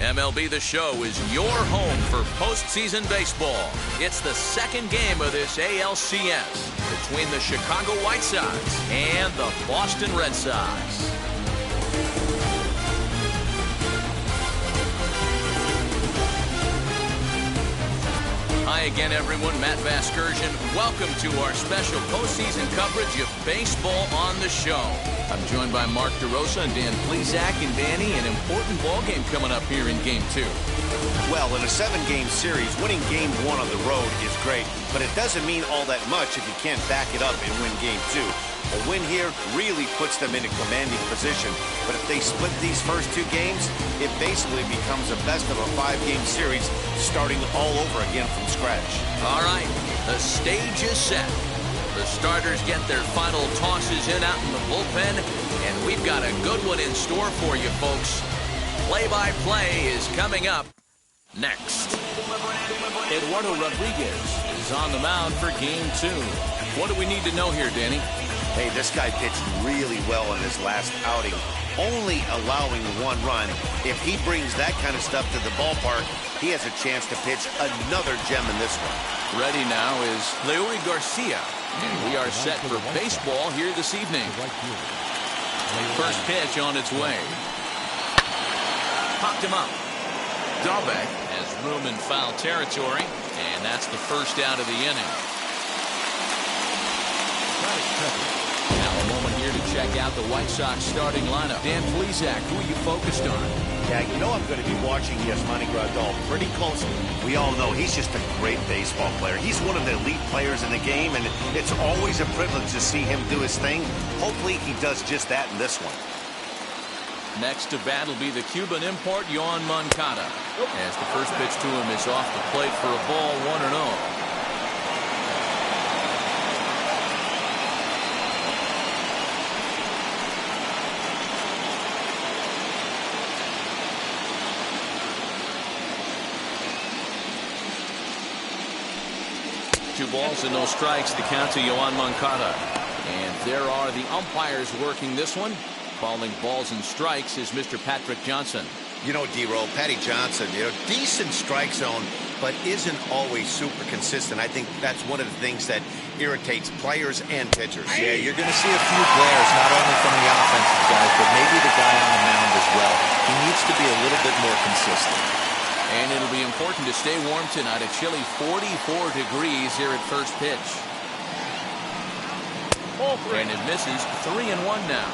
MLB The Show is your home for postseason baseball. It's the second game of this ALCS between the Chicago White Sox and the Boston Red Sox. Hi again, everyone. Matt Vasgersian. Welcome to our special postseason coverage of Baseball on the Show. I'm joined by Mark DeRosa and Dan Plesac. And Danny, an important ball game coming up here in Game 2. Well, in a 7-game series, winning Game 1 on the road is great, but it doesn't mean all that much if you can't back it up and win Game 2. A win here really puts them in a commanding position, but if they split these first 2 games, it basically becomes a best of a 5-game series, starting all over again from scratch. All right, the stage is set. The starters get their final tosses in out in the bullpen, and we've got a good one in store for you, folks. Play-by-play is coming up next. Eduardo Rodriguez is on the mound for Game 2. What do we need to know here, Danny? Hey, this guy pitched really well in his last outing, only allowing 1 run. If he brings that kind of stuff to the ballpark, he has a chance to pitch another gem in this one. Ready now is Leury Garcia, and we are set for baseball here this evening. First pitch on its way. Popped him up. Dahlbeck has room in foul territory, and that's the first out of the inning. Now a moment here to check out the White Sox starting lineup. Dan Plesac, who are you focused on? Yeah, you know I'm going to be watching Yasmani Grandal pretty closely. We all know he's just a great baseball player. He's one of the elite players in the game, and it's always a privilege to see him do his thing. Hopefully he does just that in this one. Next to bat will be the Cuban import, Yoan Moncada, as the first pitch to him is off the plate for a ball, 1-0. Two balls and no strikes, the count to Yoan Moncada. And there are the umpires working this one. Calling balls and strikes is Mr. Patrick Johnson. You know, D-Roll, Patty Johnson, decent strike zone, but isn't always super consistent. I think that's one of the things that irritates players and pitchers. Yeah, you're going to see a few glares, not only from the offensive guys, but maybe the guy on the mound as well. He needs to be a little bit more consistent. And it'll be important to stay warm tonight. A chilly 44 degrees here at first pitch. And it misses. 3-1 now.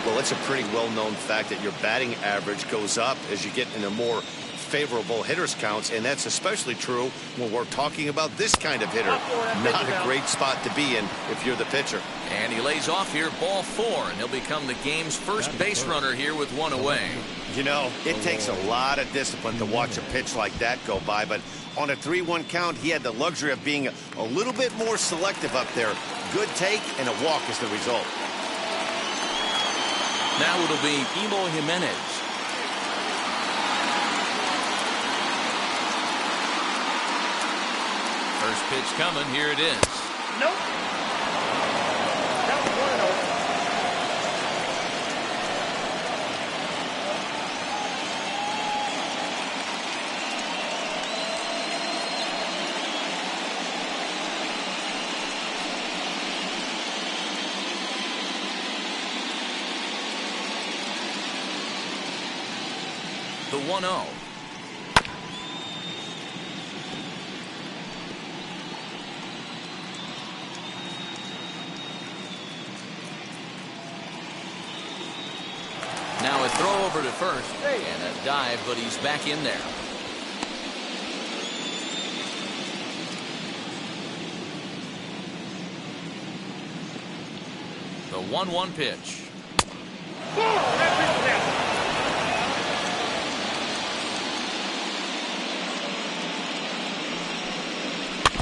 Well, it's a pretty well-known fact that your batting average goes up as you get into more favorable hitters counts, and that's especially true when we're talking about this kind of hitter. Not a great spot to be in if you're the pitcher. And he lays off here, ball 4, and he'll become the game's first base runner here with 1 away. You know, it takes a lot of discipline to watch a pitch like that go by, but on a 3-1 count, he had the luxury of being a little bit more selective up there. Good take, and a walk is the result. Now it'll be Eloy Jimenez. First pitch coming. Here it is. Nope. That was 1-0. The 1-0. Now a throw over to first, and a dive, but he's back in there. The 1-1 pitch.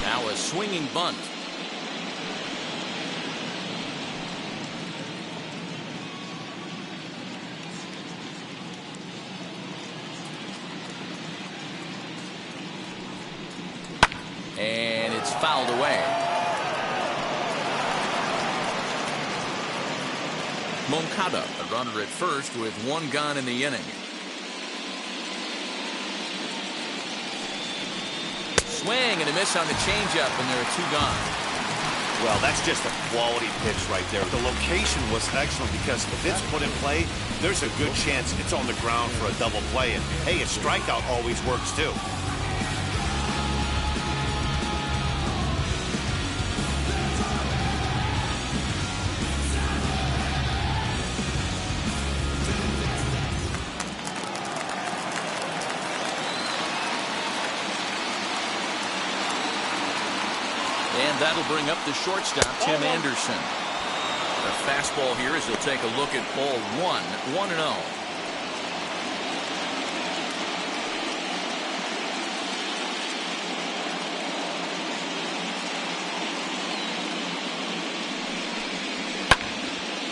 Now a swinging bunt. And it's fouled away. Moncada, a runner at first with 1 gone in the inning. swing and a miss on the changeup, and there are two gone. Well, that's just a quality pitch right there. The location was excellent because if it's put in play, there's a good chance it's on the ground for a double play. And, hey, a strikeout always works, too. And that'll bring up the shortstop, Tim Anderson. The fastball here as he'll take a look at ball 1-0.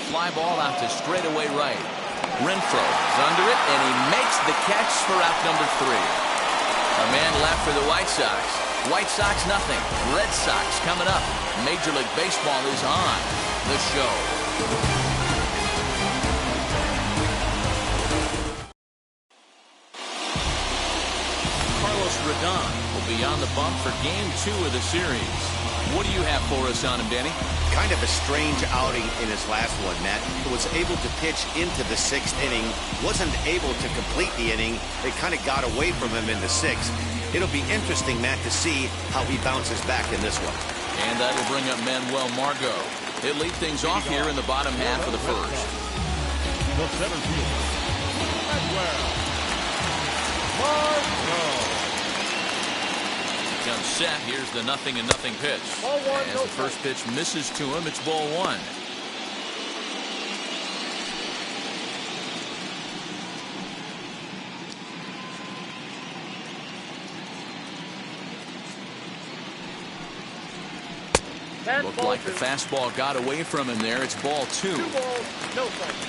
Fly ball out to straightaway right. Renfroe is under it, and he makes the catch for out number 3. A man left for the White Sox. White Sox nothing. Red Sox coming up. Major League Baseball is on the show. Carlos Rodon will be on the bump for Game 2 of the series. What do you have for us on him, Danny? Kind of a strange outing in his last one, Matt. He was able to pitch into the 6th inning, wasn't able to complete the inning. It kind of got away from him in the 6th. It'll be interesting, Matt, to see how he bounces back in this one. And that'll bring up Manuel Margot. He'll lead things off here in the bottom half of the first. The center fielder, Manuel Margot. Comes set. Here's the 0-0 pitch. As the first pitch misses to him, it's ball 1. Looked like the fastball got away from him there. It's ball 2. 2 balls, no strikes.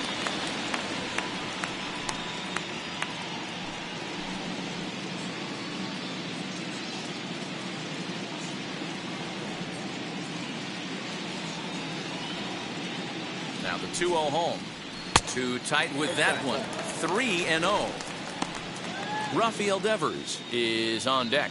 Now the 2-0 home. Too tight with that one. 3-0. Rafael Devers is on deck.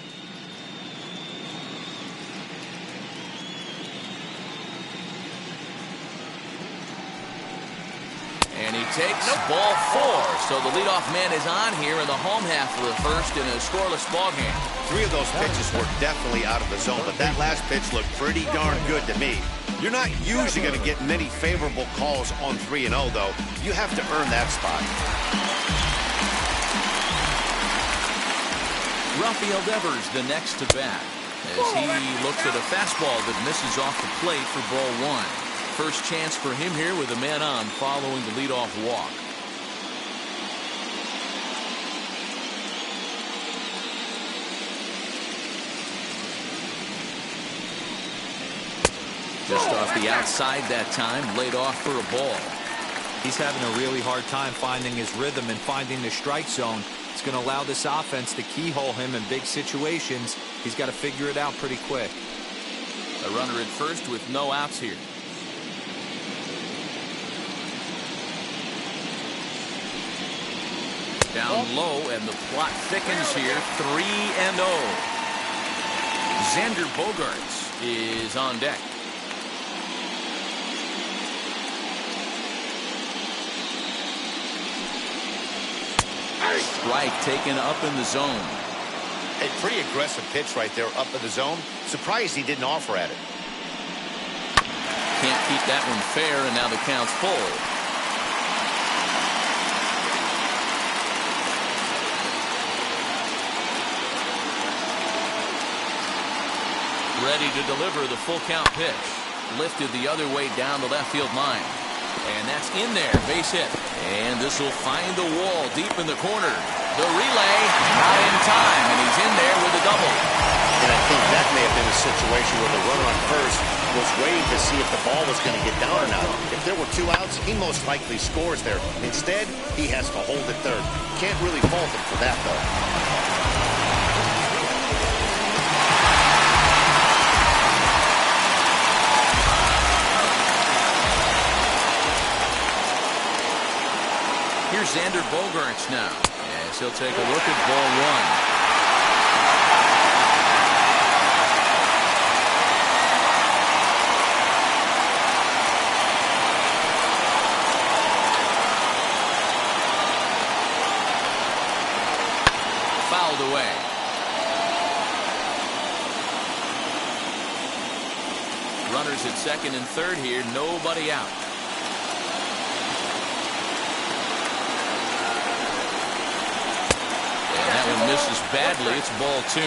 And he takes ball 4. So the leadoff man is on here in the home half of the first in a scoreless ball game. 3 of those pitches were definitely out of the zone, but that last pitch looked pretty darn good to me. You're not usually going to get many favorable calls on 3-0, though. You have to earn that spot. Rafael Devers the next to bat as he looks at a fastball that misses off the plate for ball 1. First chance for him here with a man on following the leadoff walk. Just off the outside that time, laid off for a ball. He's having a really hard time finding his rhythm and finding the strike zone. It's going to allow this offense to keyhole him in big situations. He's got to figure it out pretty quick. A runner at first with no outs here. Down low, and the plot thickens here. 3-0. Xander Bogaerts is on deck. Strike taken up in the zone. A pretty aggressive pitch right there up in the zone. Surprised he didn't offer at it. Can't keep that one fair, and now the count's full. Ready to deliver the full count pitch. Lifted the other way down the left field line. And that's in there. Base hit. And this will find the wall deep in the corner. The relay not in time, and he's in there with a double. And I think that may have been a situation where the runner on first was waiting to see if the ball was going to get down or not. If there were 2 outs, he most likely scores there. Instead, he has to hold it third. Can't really fault him for that, though. Here's Xander Bogaerts now, as he'll take a look at ball 1. at second and third here. Nobody out. And that one misses badly. It's ball 2.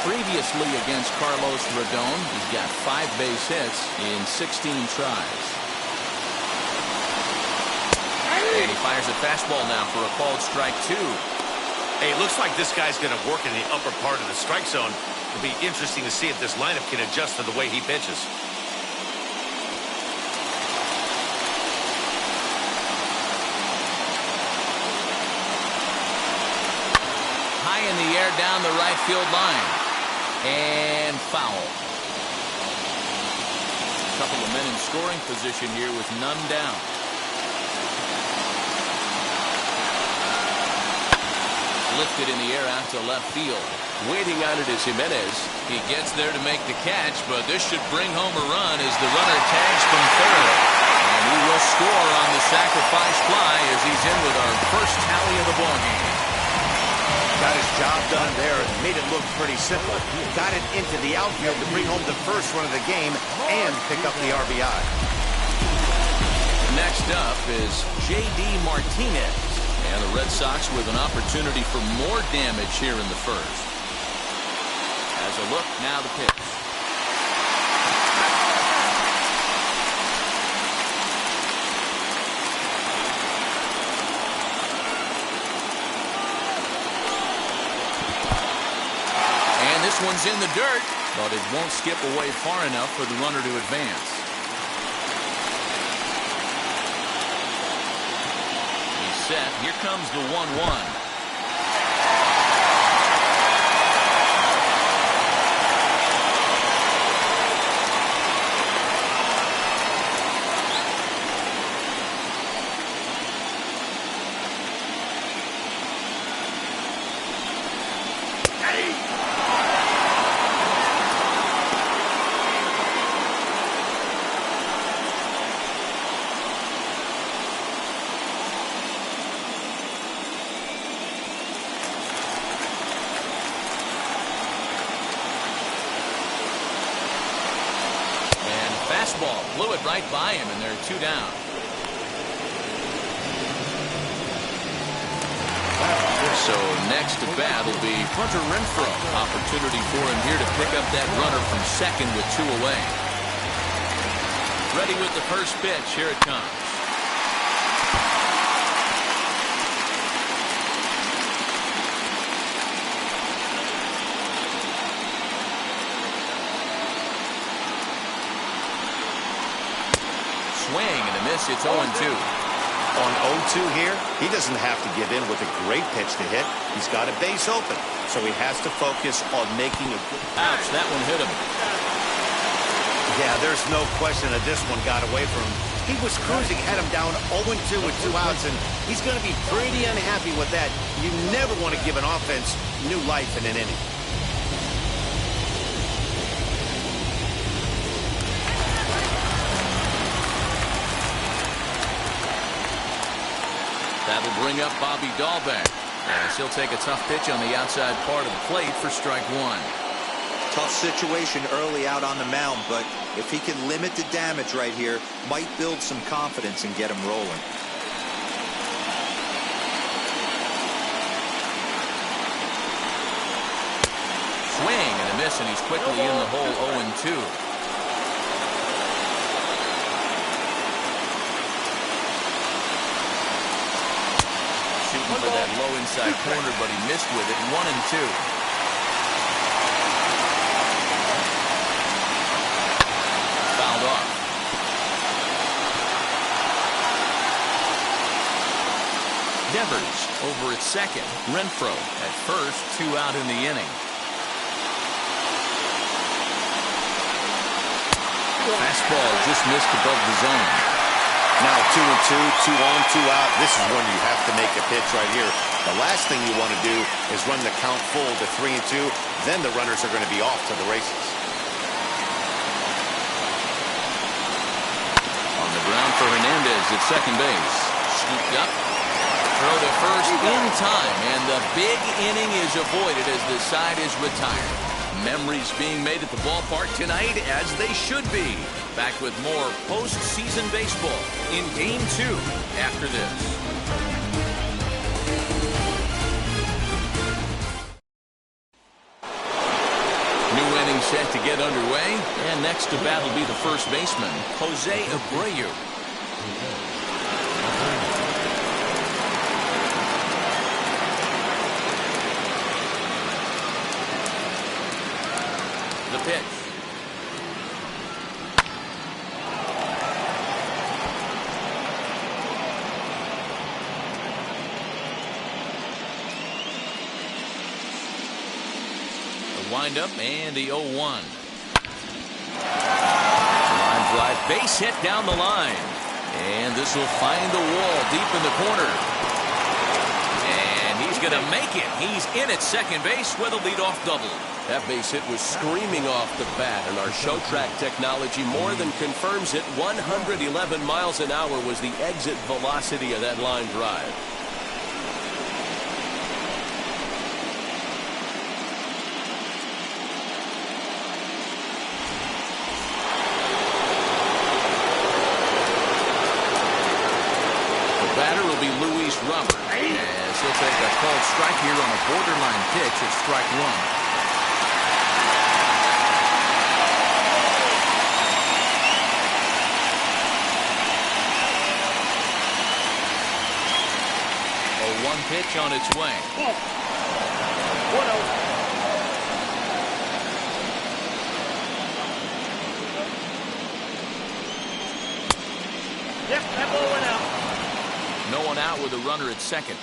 Previously against Carlos Rodon, he's got 5 base hits in 16 tries. And he fires a fastball now for a called strike 2. Hey, it looks like this guy's going to work in the upper part of the strike zone. It'll be interesting to see if this lineup can adjust to the way he pitches. High in the air down the right field line. And foul. A couple of men in scoring position here with none down. Lifted in the air out to left field. Waiting on it is Jimenez. He gets there to make the catch, but this should bring home a run as the runner tags from third. And he will score on the sacrifice fly as he's in with our first tally of the ballgame. Got his job done there and made it look pretty simple. Got it into the outfield to bring home the first run of the game and pick up the RBI. Next up is J.D. Martinez. And the Red Sox with an opportunity for more damage here in the first. As a look, now the pitch. And this one's in the dirt, but it won't skip away far enough for the runner to advance. Set. Here comes the 1-1. Fastball blew it right by him, and they're 2 down. So next to bat will be Hunter Renfroe. Opportunity for him here to pick up that runner from second with 2 away. Ready with the first pitch. Here it comes. Swing and a miss. It's 0-2. On 0-2 here, he doesn't have to give in with a great pitch to hit. He's got a base open, so he has to focus on making a good. Ouch, that one hit him. Yeah, there's no question that this one got away from him. He was cruising, had him down 0-2 with 2 outs, and he's going to be pretty unhappy with that. You never want to give an offense new life in an inning. That'll bring up Bobby Dahlbeck. As he'll take a tough pitch on the outside part of the plate for strike 1. Tough situation early out on the mound, but if he can limit the damage right here, might build some confidence and get him rolling. Swing and a miss, and he's quickly in the hole. 0-2. Shooting for that low inside corner, but he missed with it. 1-2. Fouled off. Devers over at second. Renfroe at first. 2 out in the inning. Fastball just missed above the zone. Now 2-2, 2 on, 2 out. This is when you have to make a pitch right here. The last thing you want to do is run the count full to 3-2. Then the runners are going to be off to the races. On the ground for Hernandez at second base. Scooped up. Throw to first in time. And the big inning is avoided as the side is retired. Memories being made at the ballpark tonight, as they should be. Back with more postseason baseball in Game 2 after this. New inning set to get underway, and next to bat will be the first baseman, Jose Abreu. The pitch. Windup and the 0-1. Line drive, base hit down the line, and this will find the wall deep in the corner, and he's going to make it. He's in at second base with a leadoff double. That base hit was screaming off the bat, and our show track technology more than confirms it. 111 miles an hour was the exit velocity of that line drive. Robert, as he'll take a called strike here on a borderline pitch at strike one. A 1 pitch on its way. 1-0. Yep, that ball went out. No one out with a runner at second.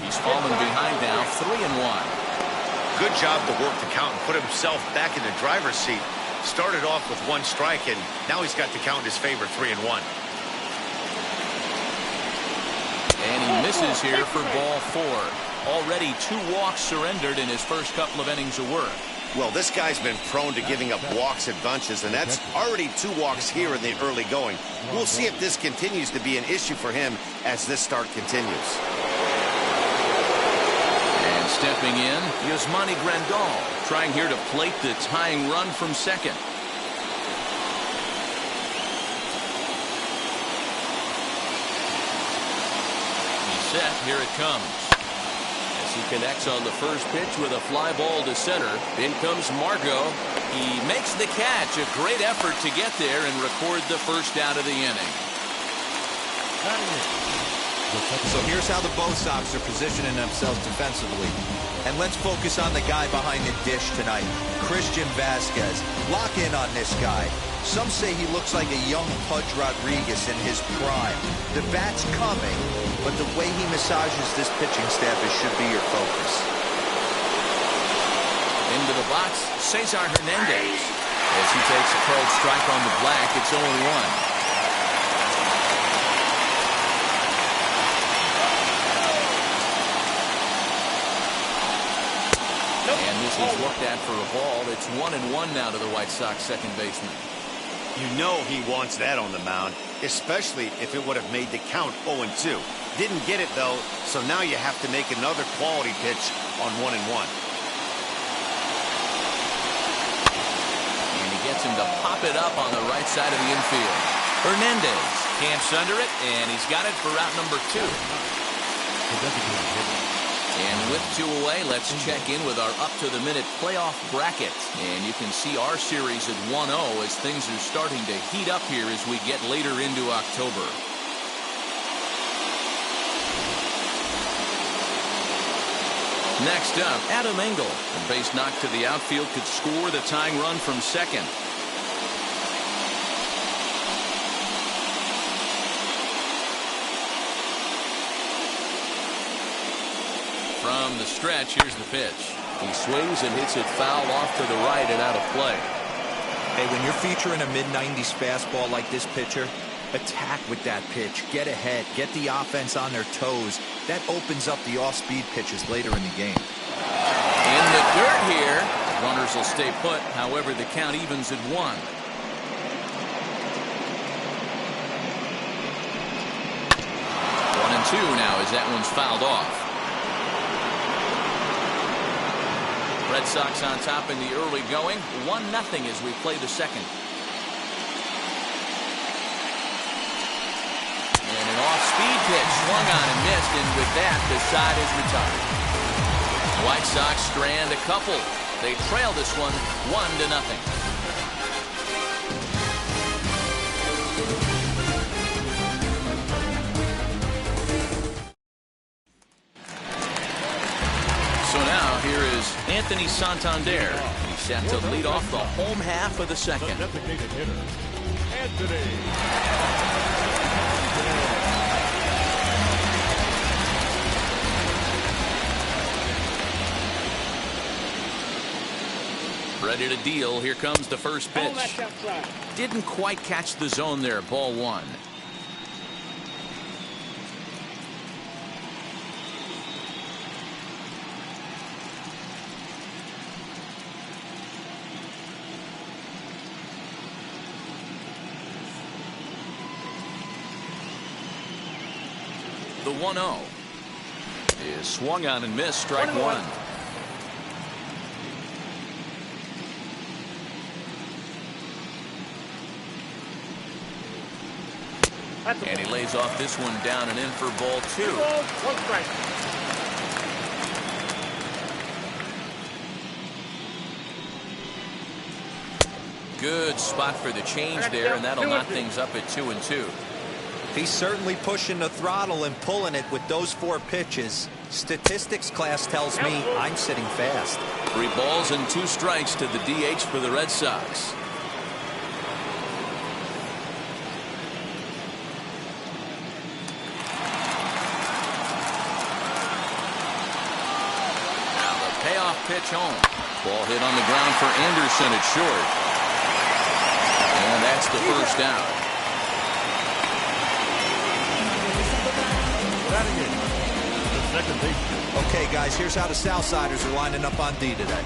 He's fallen behind now, 3-1. Good job to work the count and put himself back in the driver's seat. Started off with 1 strike, and now he's got the count in his favor, 3-1. And he misses here for ball 4. Already 2 walks surrendered in his first couple of innings of work. Well, this guy's been prone to giving up walks at bunches, and that's already 2 walks here in the early going. We'll see if this continues to be an issue for him as this start continues. And stepping in, Yasmani Grandal, trying here to plate the tying run from second. He's set, here it comes. He connects on the first pitch with a fly ball to center. In comes Margot. He makes the catch. A great effort to get there and record the first out of the inning. So here's how the Bo Sox are positioning themselves defensively. And let's focus on the guy behind the dish tonight, Christian Vasquez. Lock in on this guy. Some say he looks like a young Pudge Rodriguez in his prime. The bat's coming, but the way he massages this pitching staff should be your focus. Into the box, Cesar Hernandez. As he takes a cold strike on the black, it's 0-1. And this is looked at for a ball. It's 1-1 now to the White Sox second baseman. You know he wants that on the mound, especially if it would have made the count 0-2. Didn't get it, though, so now you have to make another quality pitch on 1-1. And he gets him to pop it up on the right side of the infield. Hernandez camps under it, and he's got it for route number 2. And with 2 away, let's check in with our up-to-the-minute playoff bracket. And you can see our series at 1-0 as things are starting to heat up here as we get later into October. Next up, Adam Engel. A base knock to the outfield could score the tying run from second. From the stretch, here's the pitch. He swings and hits it foul off to the right and out of play. Hey, when you're featuring a mid-90s fastball like this pitcher, attack with that pitch. Get ahead. Get the offense on their toes. That opens up the off-speed pitches later in the game. In the dirt here. Runners will stay put. However, the count evens at 1. 1-2 now as that one's fouled off. Red Sox on top in the early going, 1-0 as we play the second. And an off-speed pitch swung on and missed, and with that, the side is retired. White Sox strand a couple. They trail this one 1-0. So now here is Anthony Santander. He's set to lead off the home half of the second. The designated hitter, Anthony. Ready to deal. Here comes the first pitch. Didn't quite catch the zone there. Ball one. The 1-0 is swung on and missed. Strike one. And he lays off this one down and in for ball two. Good spot for the change there, and that'll knock things up at 2-2. He's certainly pushing the throttle and pulling it with those 4 pitches. Statistics class tells me I'm sitting fast. 3 balls and 2 strikes to the DH for the Red Sox. Now the payoff pitch home. Ball hit on the ground for Anderson at short. And that's the first out. Okay, guys, here's how the Southsiders are lining up on D today.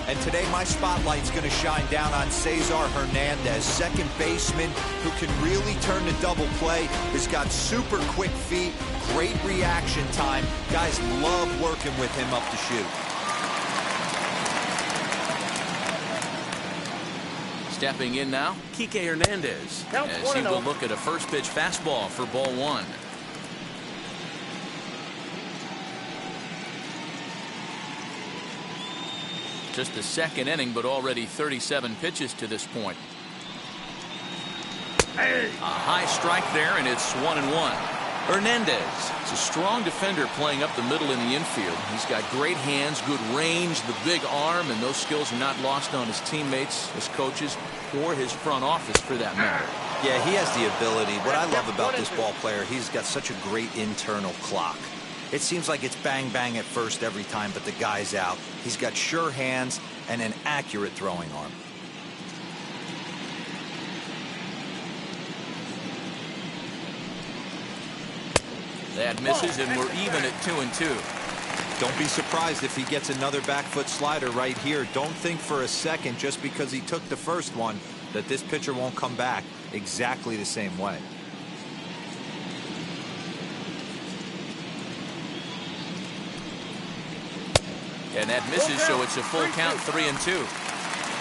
And today my spotlight's going to shine down on Cesar Hernandez, second baseman who can really turn the double play. Has got super quick feet, great reaction time. Guys love working with him up the chute. Stepping in now, Kike Hernandez, as he will look at a first pitch fastball for ball one. Just the second inning, but already 37 pitches to this point. A high strike there, and it's 1-1. Hernandez is a strong defender playing up the middle in the infield. He's got great hands, good range, the big arm, and those skills are not lost on his teammates, his coaches, or his front office for that matter. Yeah, he has the ability. What I love about this ball player, he's got such a great internal clock. It seems like it's bang bang at first every time, but the guy's out. He's got sure hands and an accurate throwing arm. That misses, and we're even at 2-2. Don't be surprised if he gets another back foot slider right here. Don't think for a second, just because he took the first one, that this pitcher won't come back exactly the same way. And that misses, so it's a full count, 3-2.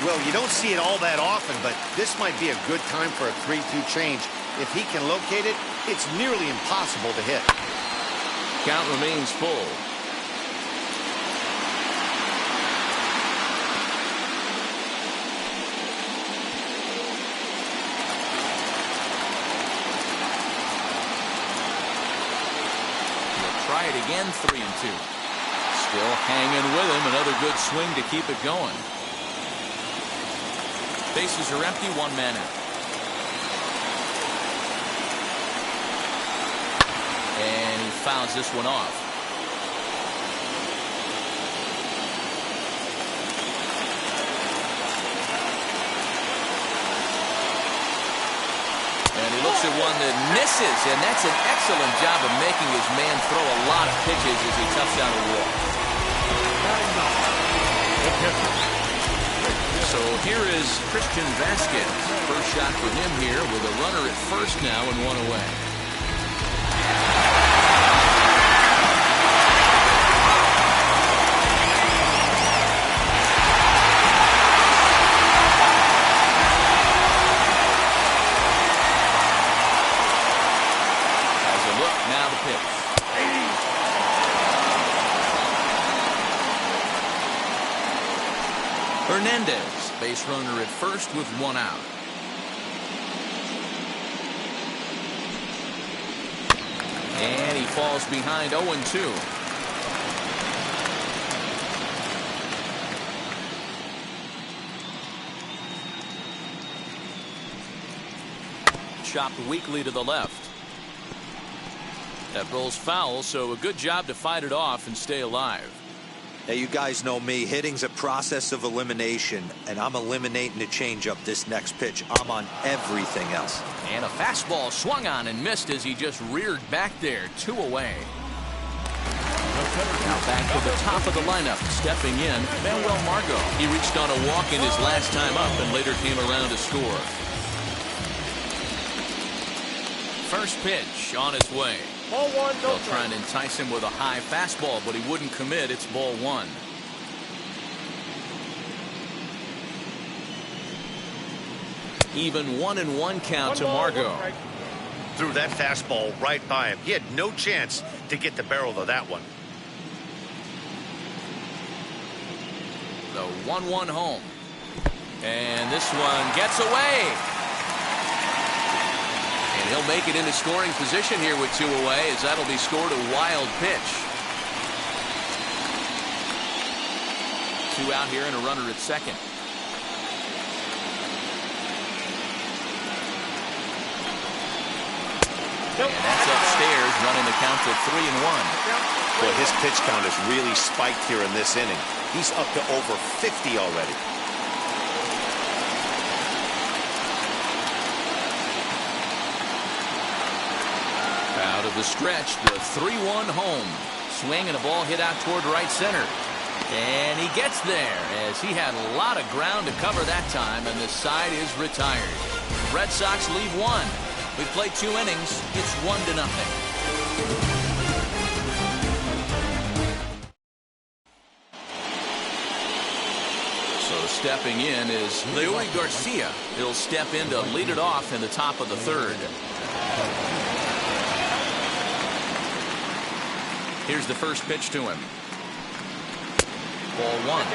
Well, you don't see it all that often, but this might be a good time for a 3-2 change. If he can locate it, it's nearly impossible to hit. Count remains full. He'll try it again, 3-2. Still hanging with him. Another good swing to keep it going. Bases are empty, 1 man out. And he fouls this one off. And he looks at one that misses, and that's an excellent job of making his man throw a lot of pitches as he toughs out a walk. So here is Christian Vasquez. First shot for him here with a runner at first now and 1 away. Hernandez, base runner at first with 1 out. And he falls behind 0-2. Chopped weakly to the left. That ball's foul, so a good job to fight it off and stay alive. Hey, you guys know me. Hitting's a process of elimination, and I'm eliminating the changeup this next pitch. I'm on everything else. And a fastball swung on and missed as he just reared back there. 2 away. Now back to the top of the lineup. Stepping in, Manuel Margot. He reached on a walk in his last time up and later came around to score. First pitch on its way. Ball 1, no They'll try and entice him with a high fastball, but he wouldn't commit. It's ball 1. Even 1-1 count to Margot. Threw that fastball right by him. He had no chance to get the barrel of that one. The 1-1 home. And this one gets away. And he'll make it into scoring position here with 2 away, as that'll be scored a wild pitch. 2 out here and a runner at second. And that's upstairs, running the count to 3-1. Boy, his pitch count has really spiked here in this inning. He's up to over 50 already. Out of the stretch, the 3-1 home. Swing and a ball hit out toward right center. And he gets there as he had a lot of ground to cover that time, and the side is retired. Red Sox lead 1. We've played 2 innings. It's 1-0. So stepping in is Leury Garcia. He'll step in to lead it off in the top of the 3rd. Here's the first pitch to him. Ball 1.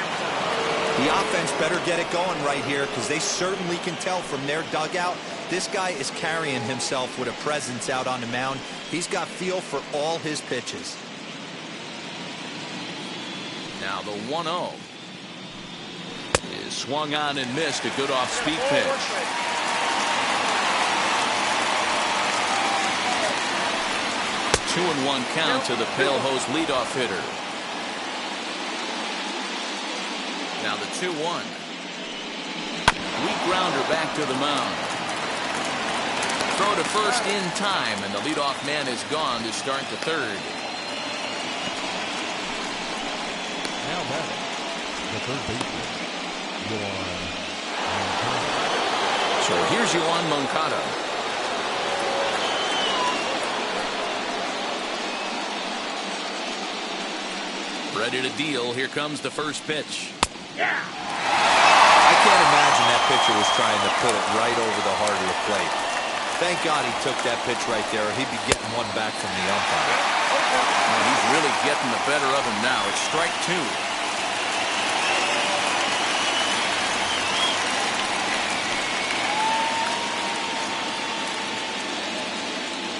The offense better get it going right here, because they certainly can tell from their dugout this guy is carrying himself with a presence out on the mound. He's got feel for all his pitches. Now the 1-0 is swung on and missed. A good off-speed pitch. Two and 1 count to the Pale Hose leadoff hitter. Now the 2-1. Weak grounder back to the mound. Throw to first in time, and the leadoff man is gone to start the 3rd. Now batting, the third baseman, Yoan Moncada. So here's Yoan Moncada. Ready to deal. Here comes the first pitch. I can't imagine that pitcher was trying to put it right over the heart of the plate. Thank God he took that pitch right there, or he'd be getting one back from the umpire. And he's really getting the better of him now. It's strike 2.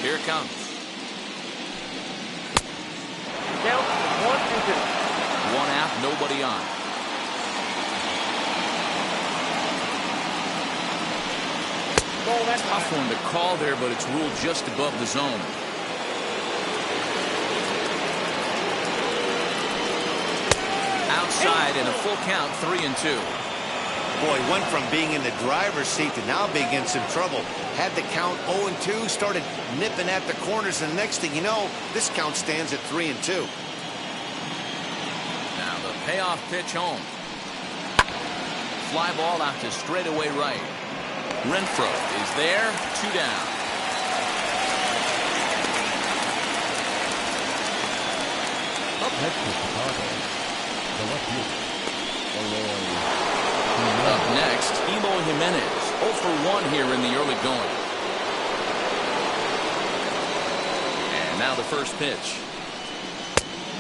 Here it comes. Count 1-2. 1 out, nobody on. Tough one to call there, but it's ruled just above the zone. Outside and a full count, 3-2. Boy, went from being in the driver's seat to now being in some trouble. Had the count 0-2, started nipping at the corners, and the next thing you know, this count stands at 3-2. Now the payoff pitch home. Fly ball out to straightaway right. Renfroe is there, 2 down. Up next is Chicago, the left fielder, Up next, Eloy Jimenez, 0 for 1 here in the early going. And now the first pitch.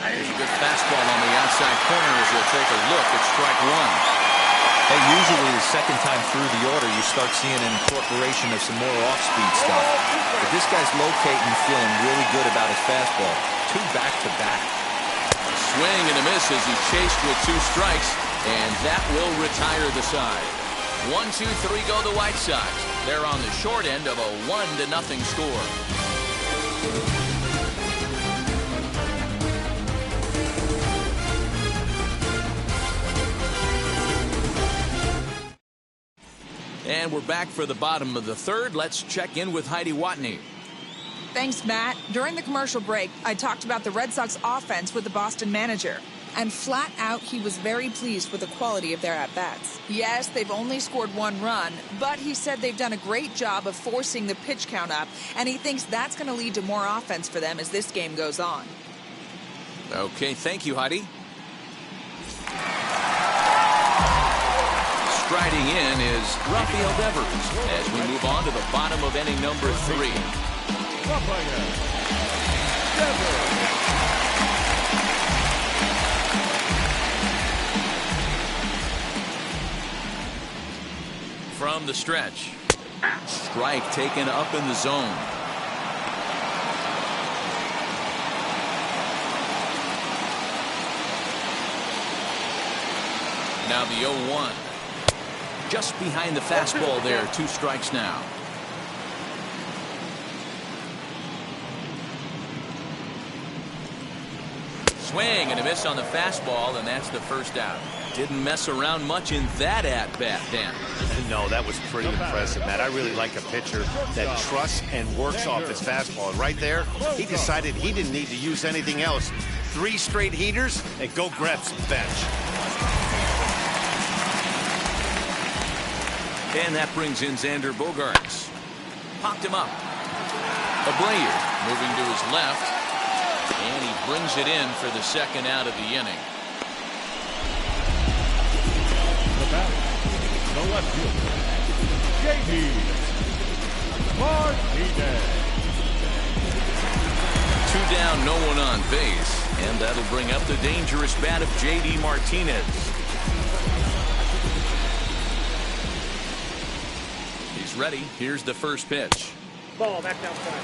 There's a good fastball on the outside corner as he'll take a look at strike 1. Hey, usually the second time through the order, you start seeing an incorporation of some more off-speed stuff. But this guy's locating, feeling really good about his fastball. 2 back-to-back. Swing and a miss as he chased with 2 strikes, and that will retire the side. 1-2-3 go the White Sox. They're on the short end of a 1-0 score. And we're back for the bottom of the third. Let's check in with Heidi Watney. Thanks, Matt. During the commercial break, I talked about the Red Sox offense with the Boston manager. And flat out, he was very pleased with the quality of their at-bats. Yes, they've only scored 1 run, but he said they've done a great job of forcing the pitch count up, and he thinks that's going to lead to more offense for them as this game goes on. Okay, thank you, Heidi. Striding in is Rafael Devers as we move on to the bottom of inning number 3. From the stretch. Strike taken up in the zone. Now the 0-1. Just behind the fastball there. 2 strikes now. Swing and a miss on the fastball, and that's the first out. Didn't mess around much in that at-bat, Dan. No, that was pretty impressive, Matt. I really like a pitcher that trusts and works off his fastball. And right there, he decided he didn't need to use anything else. 3 straight heaters and go grab some bench. And that brings in Xander Bogaerts. Popped him up. Abreu moving to his left. And he brings it in for the second out of the inning. The batter, the left fielder, J.D. Martinez. 2 down, no one on base. And that'll bring up the dangerous bat of J.D. Martinez. He's ready. Here's the first pitch. Ball back outside.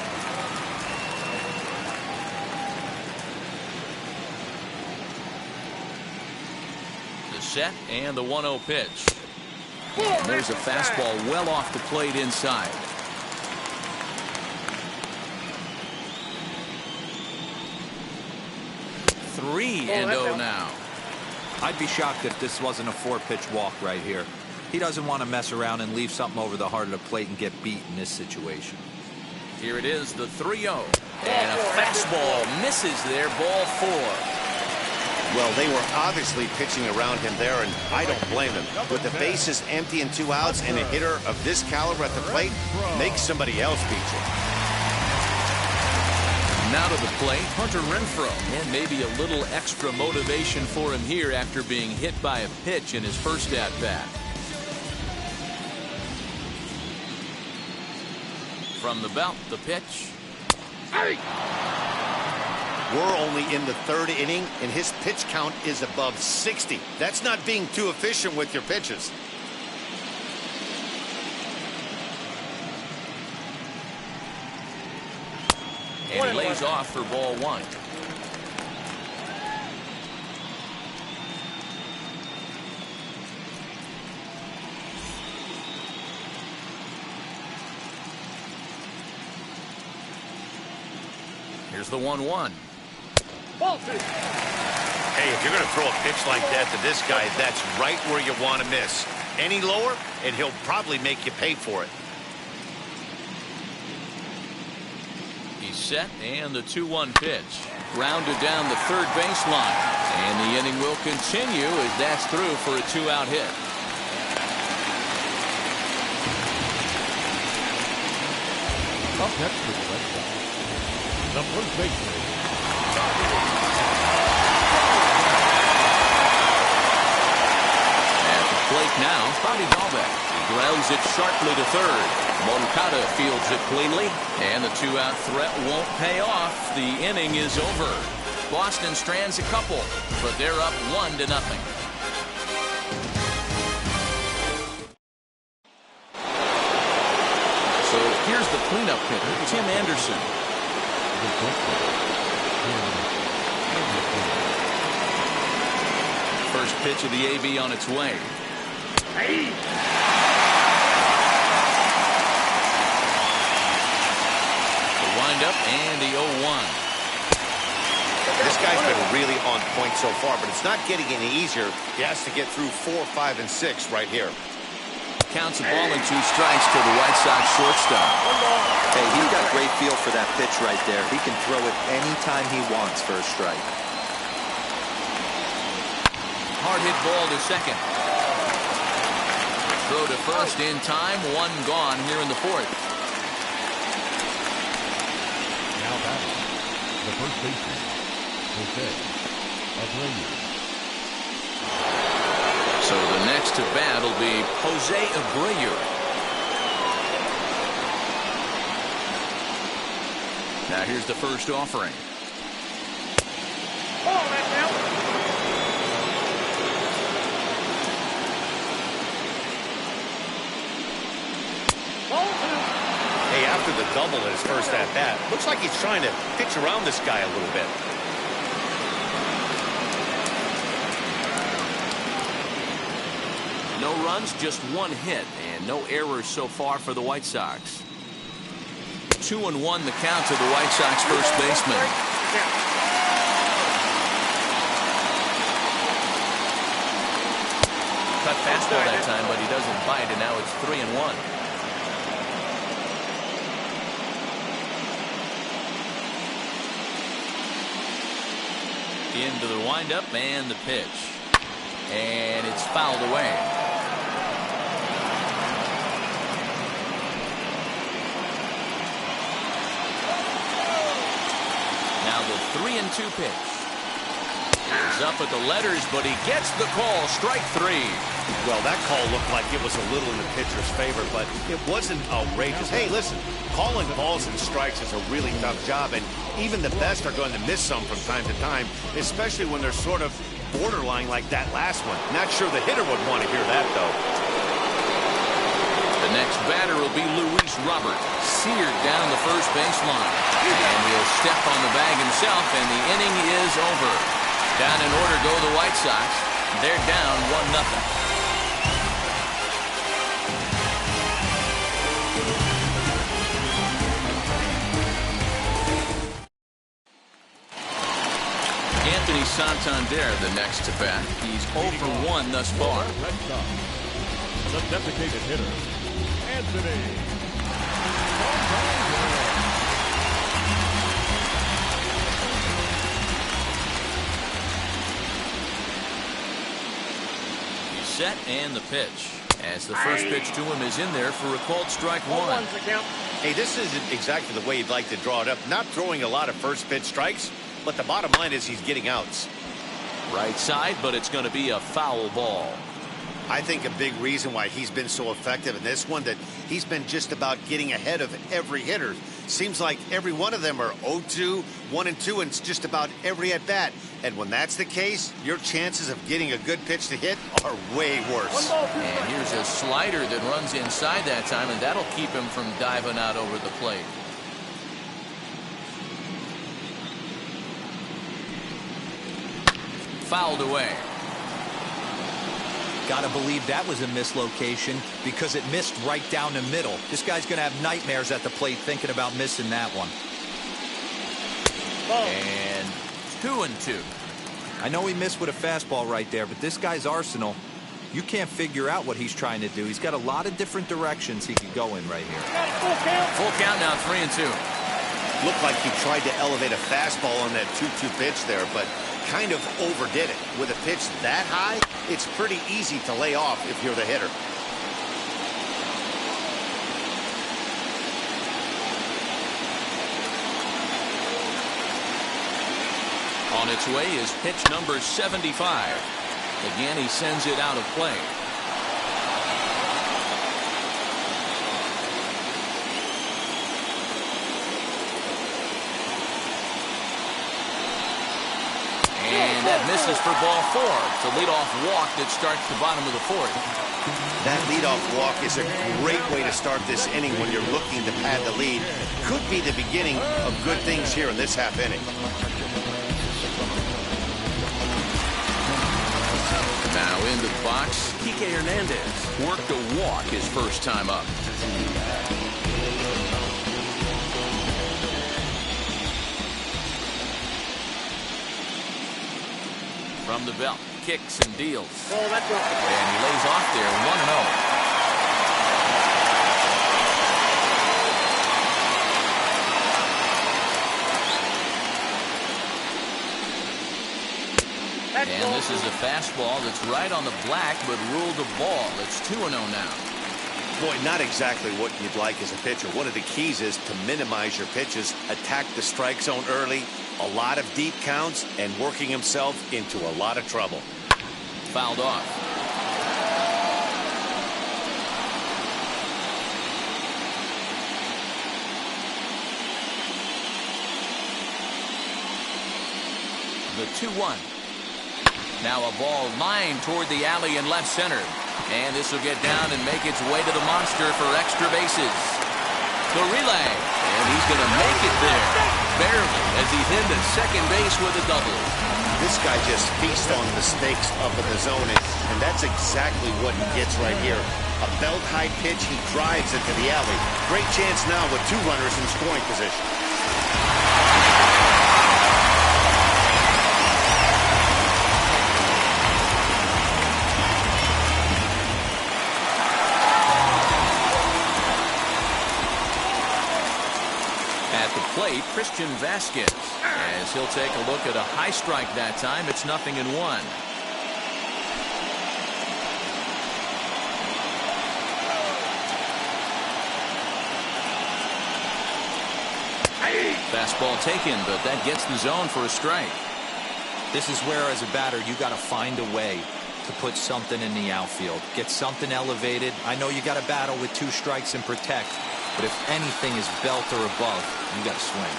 The set and the 1-0 pitch. There's a fastball well off the plate inside. Three and 0 now. I'd be shocked if this wasn't a 4-pitch walk right here. He doesn't want to mess around and leave something over the heart of the plate and get beat in this situation. Here it is, the 3-0. And a fastball misses there, ball 4. Well, they were obviously pitching around him there, and I don't blame them. With the bases empty and 2 outs, and a hitter of this caliber at the plate makes somebody else beat you. Now to the plate, Hunter Renfroe. And maybe a little extra motivation for him here after being hit by a pitch in his first at-bat. From the belt, the pitch. We're only in the 3rd inning, and his pitch count is above 60. That's not being too efficient with your pitches. And he lays off for ball 1. Here's the 1-1. Hey, if you're going to throw a pitch like that to this guy, that's right where you want to miss. Any lower, and he'll probably make you pay for it. He's set, and the 2-1 pitch. Grounded down the third baseline. And the inning will continue as that's through for a 2-out hit. Up next for the Red Sox, the first baseman. At the plate now, Bobby Dalbec. He grounds it sharply to third. Moncada fields it cleanly, and the 2-out threat won't pay off. The inning is over. Boston strands a couple, but they're up 1-0. Here's the cleanup hitter, Tim Anderson. First pitch of the AB on its way. The windup and the 0-1. This guy's been really on point so far, but it's not getting any easier. He has to get through 4, 5, and 6 right here. Counts a ball and 2 strikes to the White Sox shortstop. Hey, he's got great feel for that pitch right there. He can throw it anytime he wants for a strike. Hard hit ball to second. Throw to first in time. 1 gone here in the 4th. Now batting, the first baseman, Jose Abreu. So the next to bat will be Jose Abreu. Now here's the first offering. Hey, after the double in his first at-bat, looks like he's trying to pitch around this guy a little bit. No runs, just 1 hit, and no errors so far for the White Sox. 2-1 the count to the White Sox first baseman. Cut fastball that time, but he doesn't bite, and now it's 3-1. Into the windup and the pitch. And it's fouled away. Now the 3-2 pitch. He's up at the letters, but he gets the call. Strike 3. Well, that call looked like it was a little in the pitcher's favor, but it wasn't outrageous. Hey, listen, calling balls and strikes is a really tough job, and even the best are going to miss some from time to time, especially when they're sort of borderline like that last one. Not sure the hitter would want to hear that, though. The next batter will be Luis Robert, seared down the first baseline. And he'll step on the bag himself, and the inning is over. Down in order go the White Sox. They're down 1-0. Anthony Santander the next to bat. He's 0 for 1 thus far. Red Sox, the designated hitter, Anthony Santander. He's set and the pitch. As the first pitch to him is in there for a called strike 1. Hey, this isn't exactly the way you'd like to draw it up. Not throwing a lot of first pitch strikes, but the bottom line is he's getting outs. Right side, but it's going to be a foul ball. I think a big reason why he's been so effective in this one, that he's been just about getting ahead of every hitter. Seems like every one of them are 0-2, 1-2, and it's just about every at-bat. And when that's the case, your chances of getting a good pitch to hit are way worse. And here's a slider that runs inside that time, and that'll keep him from diving out over the plate. Fouled away. Gotta believe that was a mislocation because it missed right down the middle. This guy's gonna have nightmares at the plate thinking about missing that one. And 2-2. I know he missed with a fastball right there, but this guy's arsenal, you can't figure out what he's trying to do. He's got a lot of different directions he could go in right here. Full count now, 3-2. Looked like he tried to elevate a fastball on that 2-2 pitch there, but kind of overdid it. With a pitch that high, it's pretty easy to lay off if you're the hitter. On its way is pitch number 75. Again, he sends it out of play. And that misses for ball 4. It's a leadoff walk that starts the bottom of the 4th. That leadoff walk is a great way to start this inning when you're looking to pad the lead. Could be the beginning of good things here in this half inning. Now into the box, Kike Hernandez worked a walk his first time up. From the belt, kicks and deals. And he lays off there, 1-0. And this is a fastball that's right on the black, but ruled a ball. It's 2-0 now. Boy, not exactly what you'd like as a pitcher. One of the keys is to minimize your pitches, attack the strike zone early, a lot of deep counts, and working himself into a lot of trouble. Fouled off. The 2-1. Now a ball lined toward the alley in left center. And this will get down and make its way to the monster for extra bases. The relay. And he's going to make it there. Barely, as he's into second base with a double. This guy just feasts on the stakes up in the zone, and that's exactly what he gets right here. A belt-high pitch, he drives it to the alley. Great chance now with 2 runners in scoring position. At the plate, Christian Vasquez. As he'll take a look at a high strike that time, it's 0-1. Fastball taken, but that gets the zone for a strike. This is where, as a batter, you got to find a way to put something in the outfield. Get something elevated. I know you got to battle with 2 strikes and protect, but if anything is belt or above, you got to swing.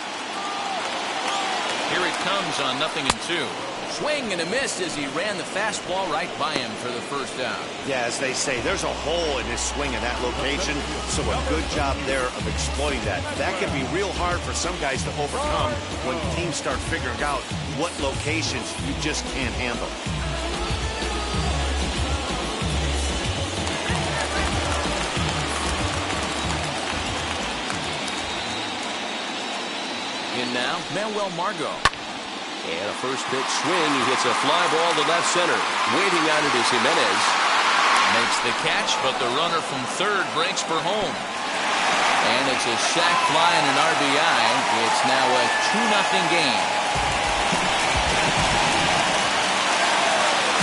Here it comes on 0-2. Swing and a miss as he ran the fastball right by him for the first out. Yeah, as they say, there's a hole in his swing in that location, so a good job there of exploiting that. That can be real hard for some guys to overcome when teams start figuring out what locations you just can't handle. In now, Manuel Margot. And a first pitch swing. He hits a fly ball to left center. Waiting on it is Jimenez. Makes the catch, but the runner from third breaks for home. And it's a sac fly and an RBI. It's now a 2-0 game.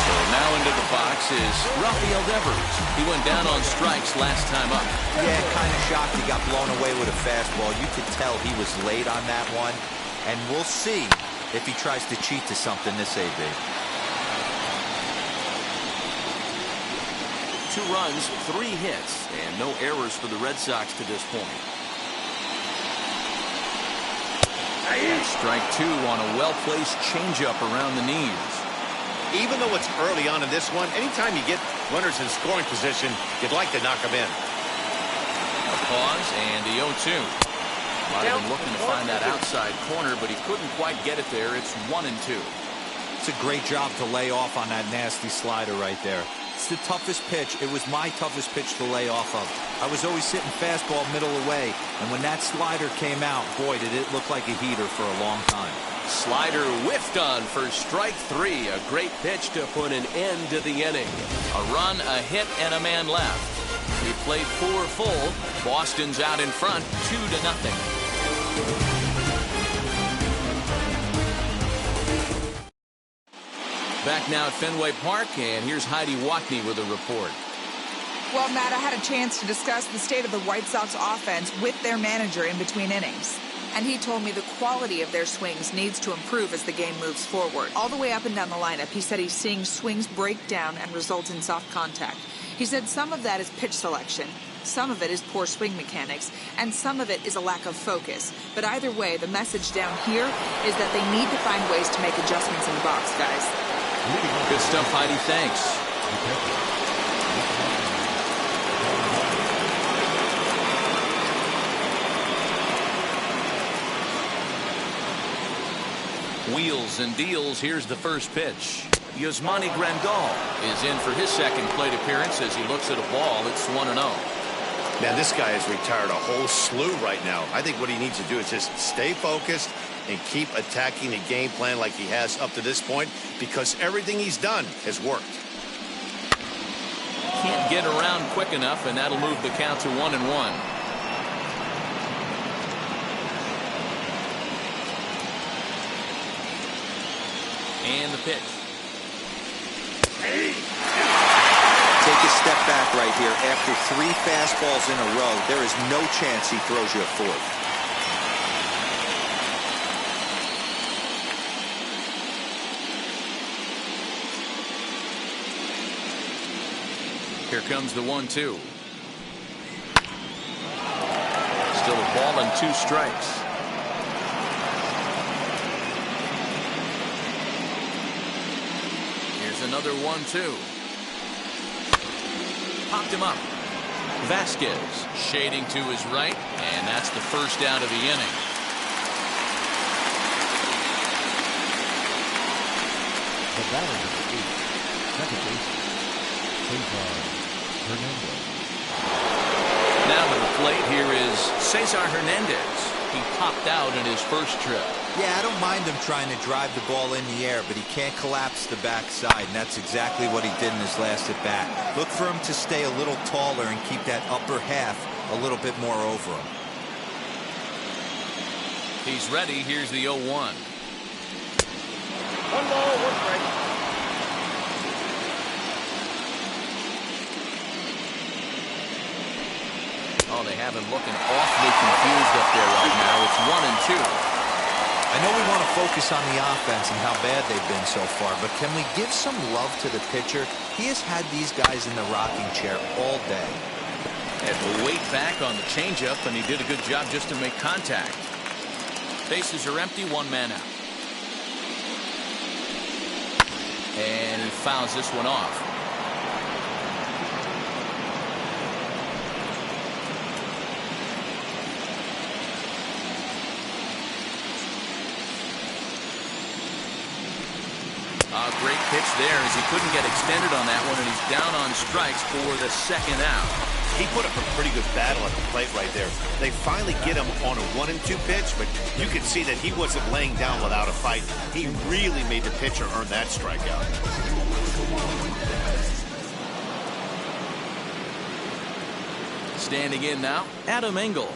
So now into the box is Rafael Devers. He went down on strikes last time up. Yeah, kind of shocked he got blown away with a fastball. You could tell he was late on that one. And we'll see if he tries to cheat to something this AB. 2 runs, 3 hits, and no errors for the Red Sox to this point. And strike 2 on a well-placed changeup around the knees. Even though it's early on in this one, anytime you get runners in scoring position, you'd like to knock them in. A pause and the 0-2. Might have been looking to find that outside corner, but he couldn't quite get it there. It's 1-2. It's a great job to lay off on that nasty slider right there. It's the toughest pitch. It was my toughest pitch to lay off of. I was always sitting fastball middle away, and when that slider came out, boy, did it look like a heater for a long time. Slider whiffed on for strike 3. A great pitch to put an end to the inning. A run, a hit, and a man left. He played 4 full. Boston's out in front, 2-0. Back now at Fenway Park, and here's Heidi Watney with a report. Well, Matt, I had a chance to discuss the state of the White Sox offense with their manager in between innings. And he told me the quality of their swings needs to improve as the game moves forward. All the way up and down the lineup, he said he's seeing swings break down and result in soft contact. He said some of that is pitch selection. Some of it is poor swing mechanics, and some of it is a lack of focus. But either way, the message down here is that they need to find ways to make adjustments in the box, guys. Good stuff, Heidi. Thanks. Wheels and deals. Here's the first pitch. Yasmani Grandal is in for his second plate appearance as he looks at a ball. It's 1-0. Man, this guy has retired a whole slew right now. I think what he needs to do is just stay focused and keep attacking the game plan like he has up to this point, because everything he's done has worked. Can't get around quick enough, and that'll move the count to 1-1. And the pitch. Take a step back right here. After 3 fastballs in a row, there is no chance he throws you a fourth. Here comes the 1-2. Still a ball and 2 strikes. Here's another 1-2. Popped him up. Vasquez shading to his right, and that's the first out of the inning. The batter is 8. Second base. Cesar Hernandez. Now to the plate, here is Cesar Hernandez. He popped out in his first trip. Yeah, I don't mind him trying to drive the ball in the air, but he can't collapse the backside, and that's exactly what he did in his last at-bat. Look for him to stay a little taller and keep that upper half a little bit more over him. He's ready. Here's the 0-1. 1 ball, 1 strike. Oh, they have him looking awfully confused up there right now. It's 1-2. I know we want to focus on the offense and how bad they've been so far, but can we give some love to the pitcher? He has had these guys in the rocking chair all day. Had to wait back on the changeup, and he did a good job just to make contact. Bases are empty, 1 man out. And he fouls this one off. Great pitch there as he couldn't get extended on that one, and he's down on strikes for the second out. He put up a pretty good battle at the plate right there. They finally get him on a 1-2 pitch, but you could see that he wasn't laying down without a fight. He really made the pitcher earn that strikeout. Standing in now, Adam Engel.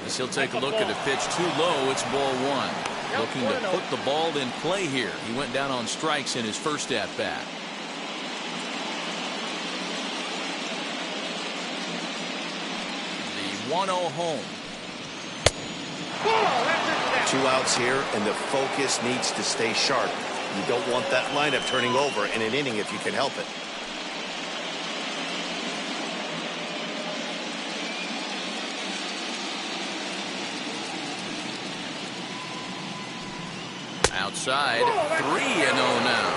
As he'll take a look at a pitch too low, it's ball 1. Looking to put the ball in play here. He went down on strikes in his first at-bat. The 1-0 home. 2 outs here, and the focus needs to stay sharp. You don't want that lineup turning over in an inning if you can help it. Outside, 3-0 now.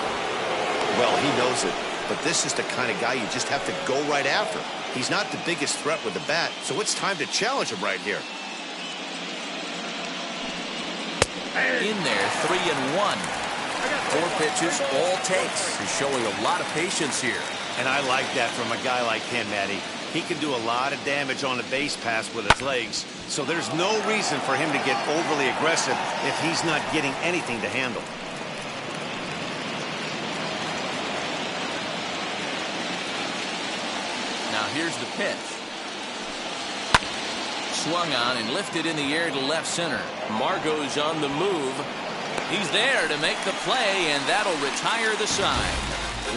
Well, he knows it, but this is the kind of guy you just have to go right after. He's not the biggest threat with the bat, so it's time to challenge him right here. In there, 3-1. 4 pitches, all takes. He's showing a lot of patience here. And I like that from a guy like him, Matty. He can do a lot of damage on the base pass with his legs, so there's no reason for him to get overly aggressive if he's not getting anything to handle. Now here's the pitch. Swung on and lifted in the air to left center. Margot's on the move. He's there to make the play, and that'll retire the side.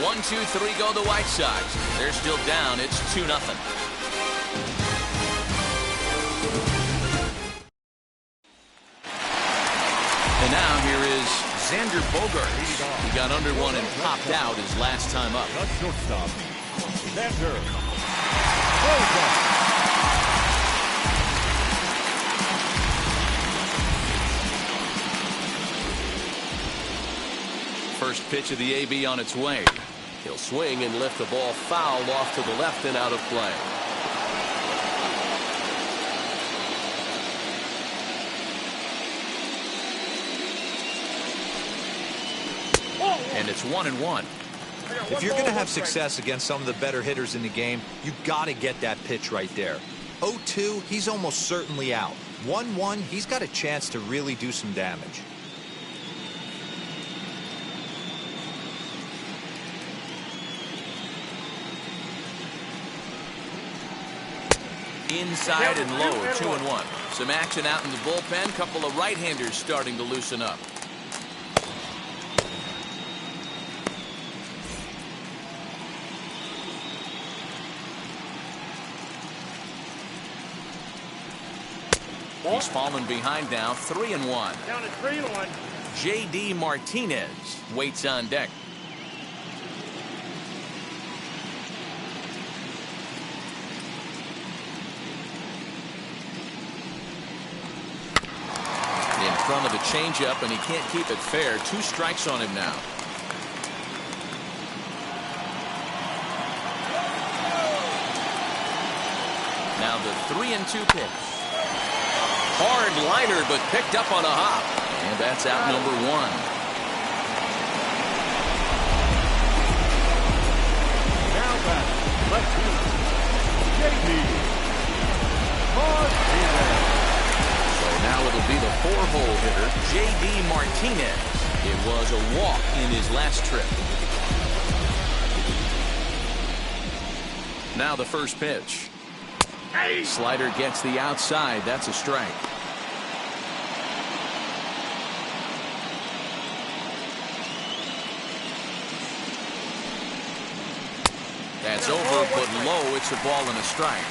1-2-3 go the White Sox. They're still down. It's 2-0. And now here is Xander Bogaerts. He got under one and popped out his last time up. Shortstop, Xander First pitch of the AB on its way. He'll swing and lift the ball foul off to the left and out of play. And it's 1-1. If you're going to have success against some of the better hitters in the game, you got to get that pitch right there. 0-2, he's almost certainly out. 1-1, he's got a chance to really do some damage. Inside and low, 2-1. Some action out in the bullpen. Couple of right-handers starting to loosen up. He's fallen behind now, 3-1. Down to 3-1. J.D. Martinez waits on deck. In front of the changeup, and he can't keep it fair. 2 strikes on him now. Now the 3-2 pitch. Hard liner, but picked up on a hop. And that's out number 1. Now back, left field, J.D. Martinez. So now it'll be the 4-hole hitter, J.D. Martinez. It was a walk in his last trip. Now the first pitch. Slider gets the outside. That's a strike. That's over, but low. It's a ball and a strike.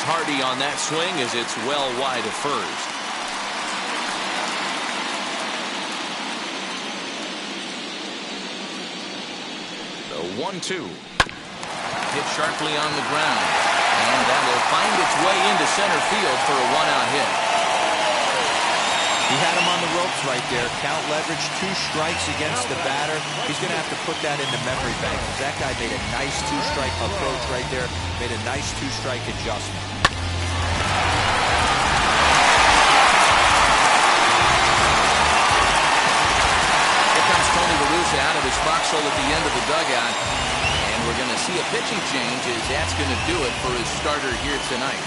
Hardy on that swing as it's well wide of first. The 1-2. Hit sharply on the ground. And that will find its way into center field for a 1-out hit. He had him on the ropes right there. Count leverage, 2 strikes against the batter. He's going to have to put that in the memory bank. That guy made a nice 2-strike approach right there. Made a nice 2-strike adjustment. Out of his foxhole at the end of the dugout, and we're going to see a pitching change as that's going to do it for his starter here tonight.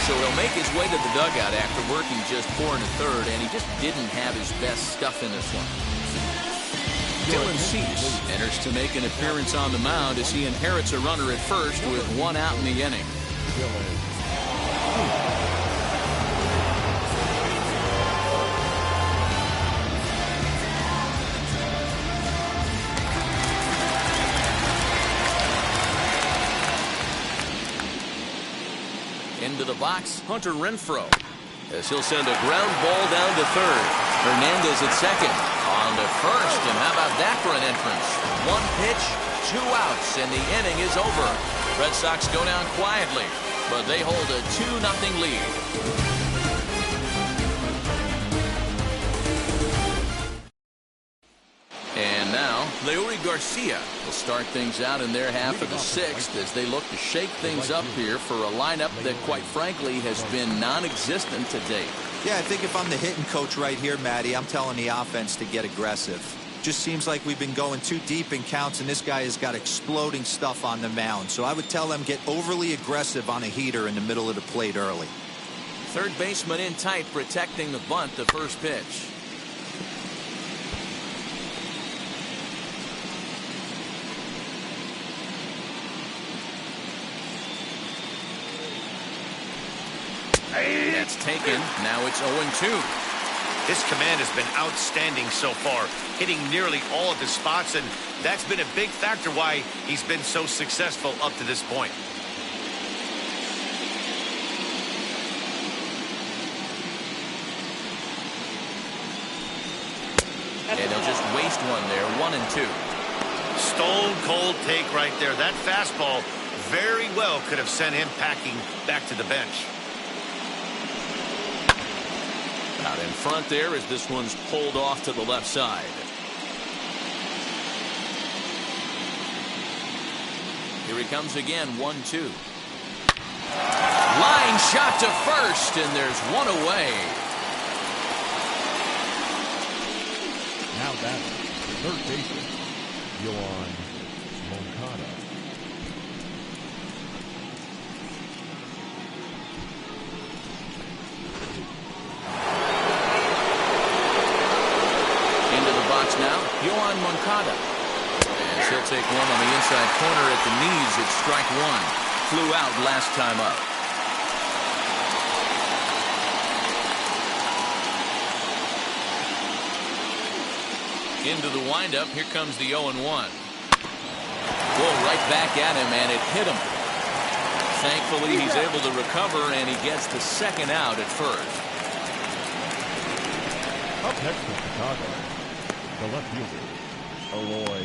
So he'll make his way to the dugout after working just 4 1/3, and he just didn't have his best stuff in this one. Dylan Cease enters to make an appearance on the mound as he inherits a runner at first with 1 out in the inning. Into the box, Hunter Renfroe, as he'll send a ground ball down to third. Hernandez at second. On to first, and how about that for an entrance? 1 pitch, 2 outs, and the inning is over. Red Sox go down quietly, but they hold a 2-0 lead. And now, Leury Garcia will start things out in their half of the 6th as they look to shake things up here for a lineup that, quite frankly, has been non-existent to date. Yeah, I think if I'm the hitting coach right here, Matty, I'm telling the offense to get aggressive. Just seems like we've been going too deep in counts, and this guy has got exploding stuff on the mound. So I would tell them get overly aggressive on a heater in the middle of the plate early. Third baseman in tight, protecting the bunt, the first pitch. That's taken. Now it's 0-2. His command has been outstanding so far, hitting nearly all of his spots, and that's been a big factor why he's been so successful up to this point. And they'll just waste one there, 1-2. Stone cold take right there. That fastball very well could have sent him packing back to the bench. Out in front there as this one's pulled off to the left side. Here he comes again, 1-2. Line shot to first, and there's one away. Now batting, third baseman, Yohan Moncada. Into the box now, Yohan Moncada. As he'll take one on the inside corner at the knees. It's strike one. Flew out last time up. Into the windup. Here comes the 0-1. Whoa, right back at him, and it hit him. Thankfully, he's able to recover, and he gets the second out at first. Up next for Chicago, the left fielder, Eloy.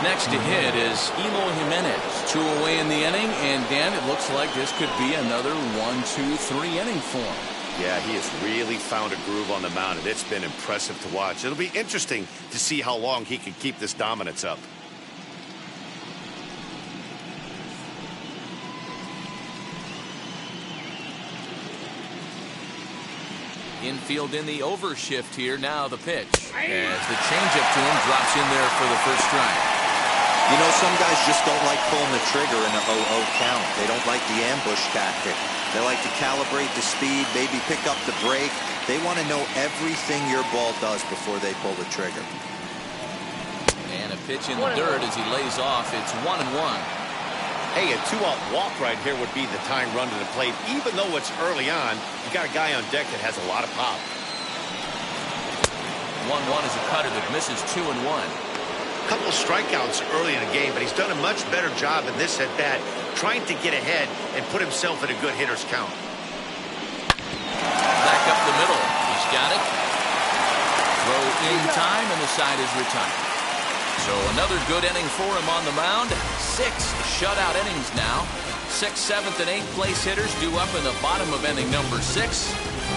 Next to hit is Eloy Jimenez. 2 away in the inning, and Dan, it looks like this could be another 1-2-3 inning for him. Yeah, he has really found a groove on the mound, and it's been impressive to watch. It'll be interesting to see how long he can keep this dominance up. Infield in the overshift here. Now the pitch. As the changeup to him drops in there for the first strike. You know, some guys just don't like pulling the trigger in a 0-0 count. They don't like the ambush tactic. They like to calibrate the speed, maybe pick up the brake. They want to know everything your ball does before they pull the trigger. And a pitch in the dirt as he lays off. It's 1-1. Hey, a 2-out walk right here would be the tying run to the plate. Even though it's early on, you got a guy on deck that has a lot of pop. 1-1 is a cutter that misses 2-1. Couple of strikeouts early in the game, but he's done a much better job in this at bat, trying to get ahead and put himself in a good hitter's count. Back up the middle. He's got it. Throw in time, and the side is retired. So another good inning for him on the mound. 6 shutout innings now. 6th, 7th, and 8th place hitters due up in the bottom of inning number 6.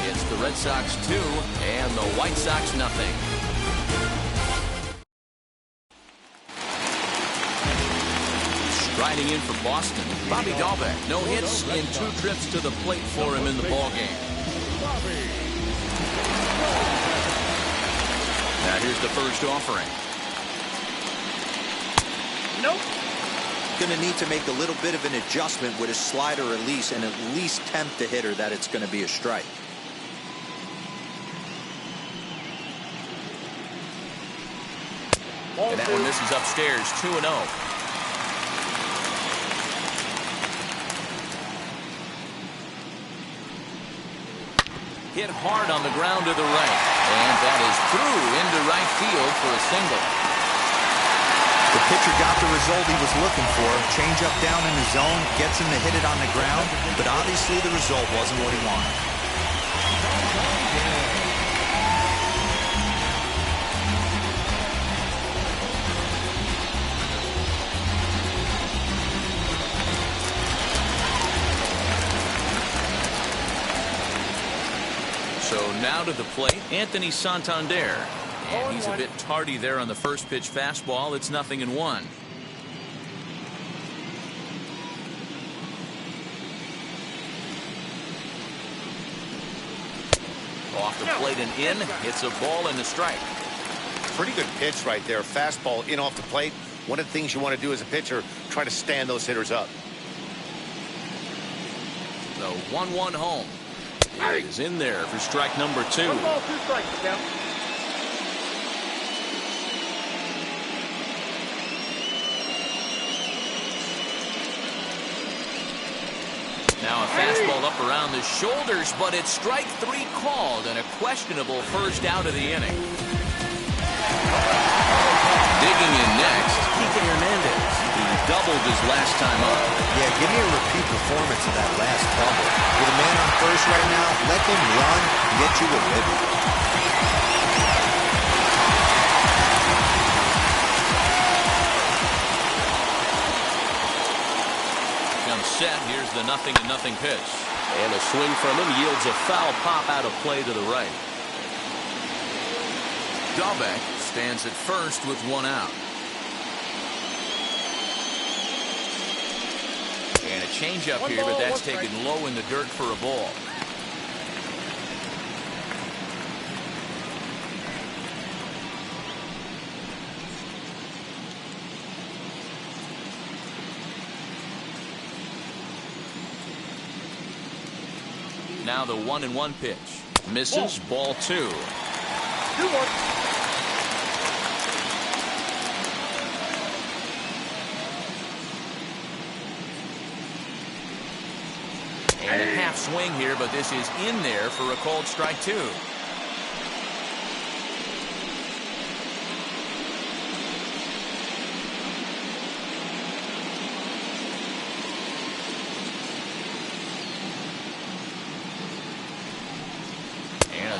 It's the Red Sox 2 and the White Sox nothing. Riding in for Boston, Bobby Dahlbeck. No hits in 2 trips to the plate for him in the ballgame. Now here's the first offering. Nope. Going to need to make a little bit of an adjustment with his slider release and at least tempt the hitter that it's going to be a strike. And that one misses upstairs, 2-0. Hit hard on the ground to the right. And that is through into right field for a single. The pitcher got the result he was looking for. Change up down in the zone, gets him to hit it on the ground, but obviously the result wasn't what he wanted. So now to the plate, Anthony Santander. And he's a bit tardy there on the first pitch fastball. It's 0-1. Off the plate and in. It's a ball and a strike. Pretty good pitch right there. Fastball in off the plate. One of the things you want to do as a pitcher, try to stand those hitters up. The 1-1 home. It is in there for strike number 2. 1 ball, 2 strikes, Tim. Now a fastball up around the shoulders, but it's strike 3 called and a questionable first out of the inning. Digging in next, Kike Hernandez. He doubled his last time up. Yeah, give me a repeat performance of that last double. With a man on first right now, let him run and get you a win. 0-0 pitch. And a swing from him yields a foul pop out of play to the right. Dahlbeck stands at first with 1 out. And a changeup here, but that's taken low in the dirt for a ball. Now the 1-1 pitch. Misses. Ball 2. 2-1. And a half swing here, but this is in there for a called strike 2.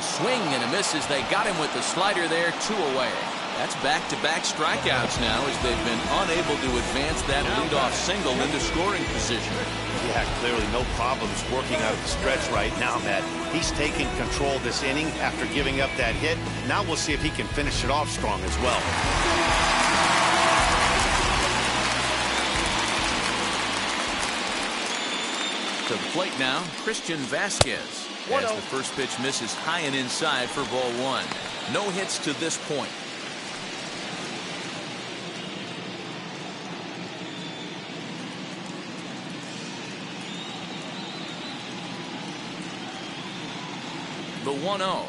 Swing and a miss as they got him with the slider there. 2 away. That's back-to-back strikeouts now as they've been unable to advance that leadoff single into scoring position. Yeah, clearly no problems working out of the stretch right now, Matt. He's taking control this inning after giving up that hit. Now we'll see if he can finish it off strong as well. To the plate now, Christian Vasquez. As the first pitch misses high and inside for ball 1. No hits to this point. The 1-0.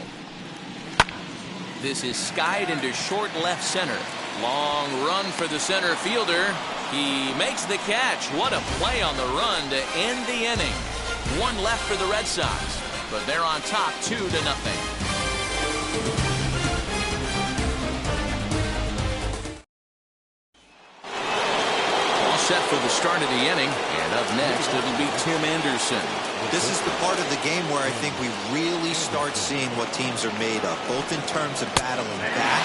This is skied into short left center. Long run for the center fielder. He makes the catch. What a play on the run to end the inning. 1 left for the Red Sox, but they're on top 2-0. All set for the start of the inning, and up next it'll be Tim Anderson. This is the part of the game where I think we really start seeing what teams are made of, both in terms of battling back,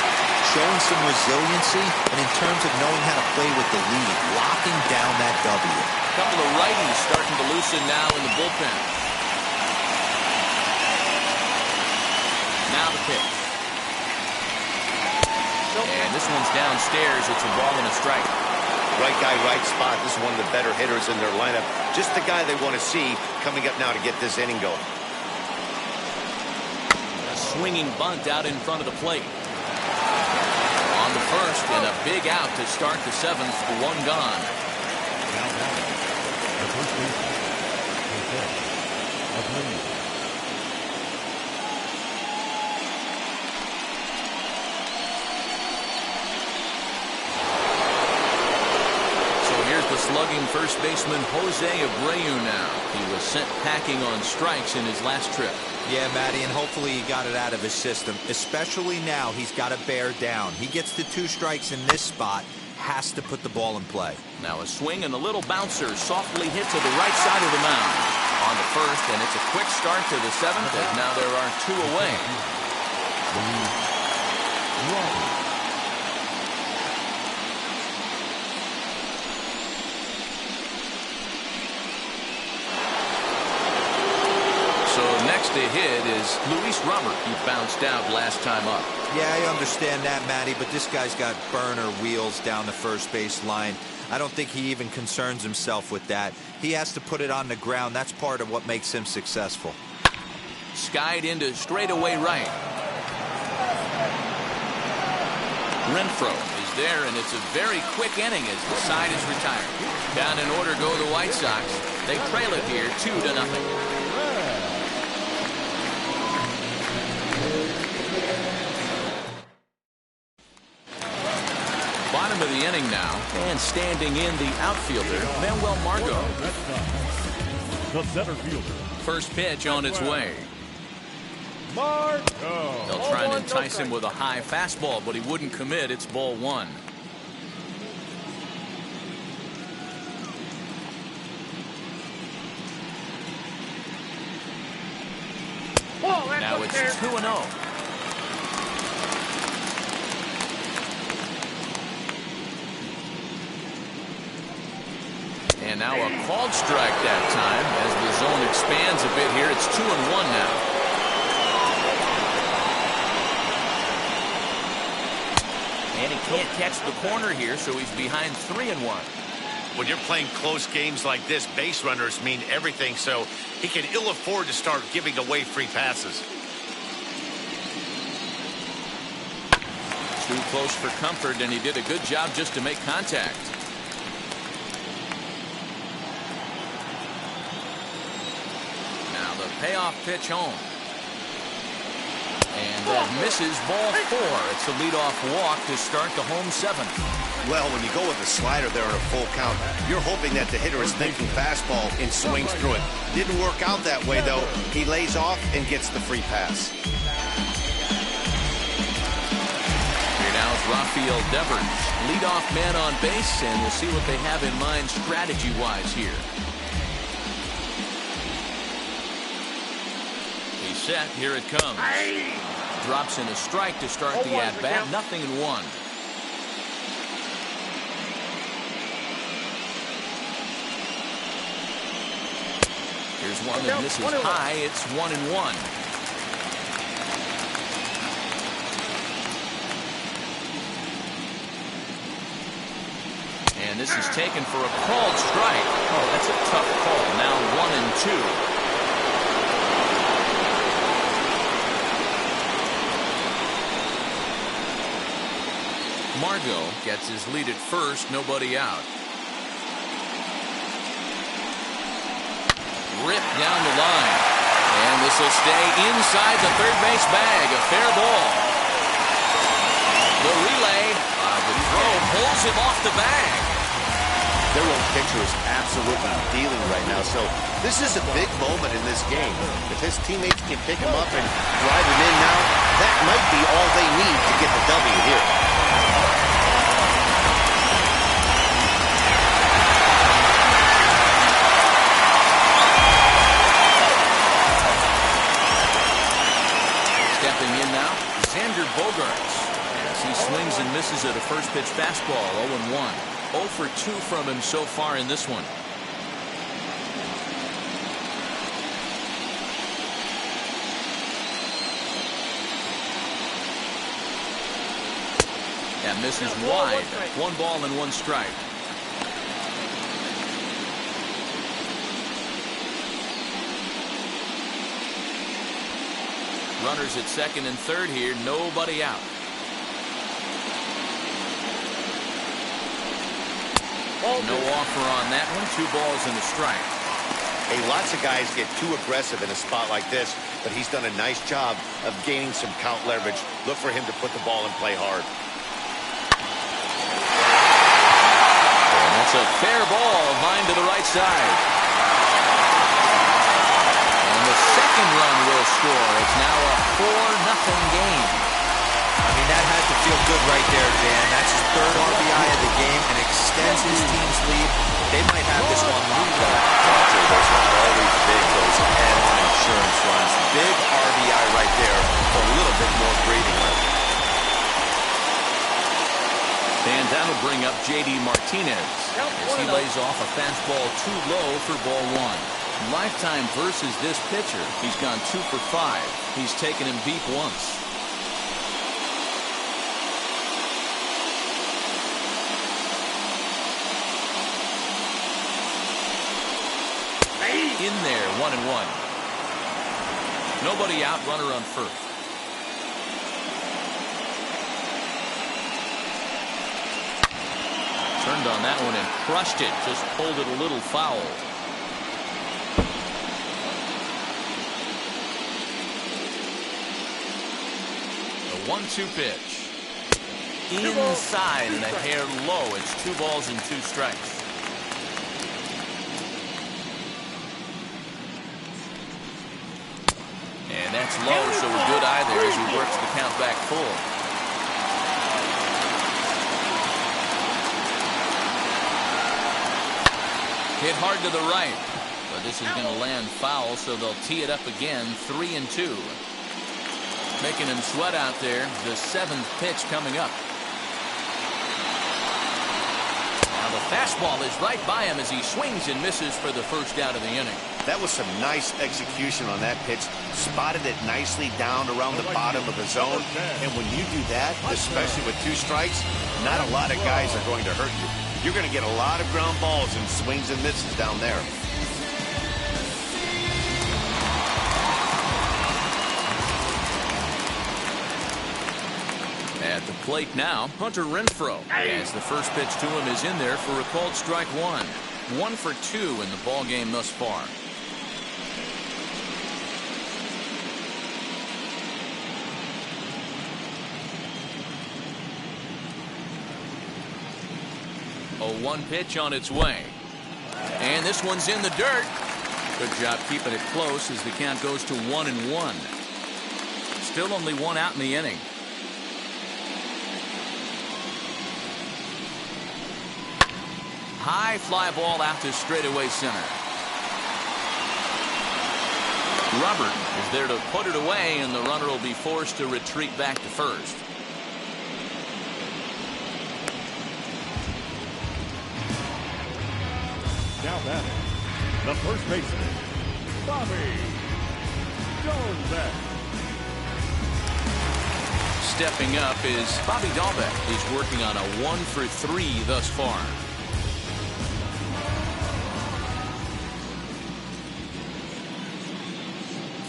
showing some resiliency, and in terms of knowing how to play with the lead, locking down that W. A couple of righties starting to loosen now in the bullpen. Now the pitch. And this one's downstairs. It's a ball and a strike. Right guy, right spot. This is one of the better hitters in their lineup. Just the guy they want to see coming up now to get this inning going. A swinging bunt out in front of the plate. On the first, and a big out to start the 7th. 1 gone. Now batting, the first baseman, Jose Abreu. The slugging first baseman Jose Abreu now. He was sent packing on strikes in his last trip. Yeah, Matty, and hopefully he got it out of his system. Especially now, he's got to bear down. He gets the 2 strikes in this spot, has to put the ball in play. Now a swing and a little bouncer softly hit to the right side of the mound. On the first, and it's a quick start to the 7th, and now there are 2 away. Next to hit is Luis Robert. He bounced out last time up. Yeah, I understand that, Matty, but this guy's got burner wheels down the first base line. I don't think he even concerns himself with that. He has to put it on the ground. That's part of what makes him successful. Skied into straightaway right. Renfroe is there, and it's a very quick inning as the side is retired. Down in order go the White Sox. They trail it here 2-0. Bottom of the inning now, and standing in the outfielder, Manuel Margot. The center fielder. First pitch on its way. Margot. They'll try and entice him with a high fastball, but he wouldn't commit. It's ball 1. Now it's 2-0. And now a called strike that time as the zone expands a bit here. It's 2-1 now. And he can't catch the corner here, so he's behind 3-1. When you're playing close games like this, base runners mean everything, so he can ill afford to start giving away free passes. Too close for comfort, and he did a good job just to make contact. Now the payoff pitch home. And that misses ball 4. It's a leadoff walk to start the home 7th. Well, when you go with a slider there in a full count, you're hoping that the hitter is thinking fastball and swings through it. Didn't work out that way, though. He lays off and gets the free pass. Here now is Rafael Devers, leadoff man on base, and we'll see what they have in mind strategy-wise here. He's set. Here it comes. Drops in a strike to start the at-bat. 0-1. Here's one that misses high. It's 1-1. And this is taken for a called strike. Oh, that's a tough call. Now 1-2. Margot gets his lead at first, nobody out. Ripped down the line. And this will stay inside the third base bag. A fair ball. The relay. The throw pulls him off the bag. Their own pitcher is absolutely dealing right now, so this is a big moment in this game. If his teammates can pick him up and drive him in now, that might be all they need to get the W here. Stepping in now, Xander Bogaerts. As he swings and misses at a first pitch fastball, 0-1. 0 for 2 from him so far in this one. That misses wide. 1 ball and 1 strike. Runners at second and third here. Nobody out. No offer on that one. 2 balls and a strike. Hey, lots of guys get too aggressive in a spot like this, but he's done a nice job of gaining some count leverage. Look for him to put the ball and play hard. And that's a fair ball, line to the right side. And the second run will score. It's now a 4-0 game. I mean, that had to feel good right there, Dan. That's his 3rd RBI of the game and extends his team's lead. They might have this one locked up. Roger, those are always big, those add-on insurance runs. Big RBI right there for a little bit more breathing room. And that'll bring up J.D. Martinez as he lays off a fastball too low for ball 1. Lifetime versus this pitcher. He's gone 2 for 5. He's taken him deep once. In there, 1-1. Nobody out, runner on first. Turned on that one and crushed it. Just pulled it a little foul. The 1-2 pitch. Inside and a hair low. It's 2 balls and 2 strikes. And that's low, so good either as he works the count back full. Hit hard to the right, but this is going to land foul, so they'll tee it up again. 3-2. Making him sweat out there. The 7th pitch coming up. Now the The fastball is right by him as he swings and misses for the first out of the inning. That was some nice execution on that pitch. Spotted it nicely down around the bottom of the zone. And when you do that, especially with 2 strikes, not a lot of guys are going to hurt you. You're going to get a lot of ground balls and swings and misses down there. At the plate now, Hunter Renfroe, as the first pitch to him is in there for a called strike 1. 1 for 2 in the ball game thus far. A 1 pitch on its way. And this one's in the dirt. Good job keeping it close as the count goes to 1-1. Still only 1 out in the inning. High fly ball out to straightaway center. Robert is there to put it away, and the runner will be forced to retreat back to first. Now batting, the first baseman, Bobby Dalbec. Stepping up is Bobby Dalbec. He's working on a 1 for 3 thus far.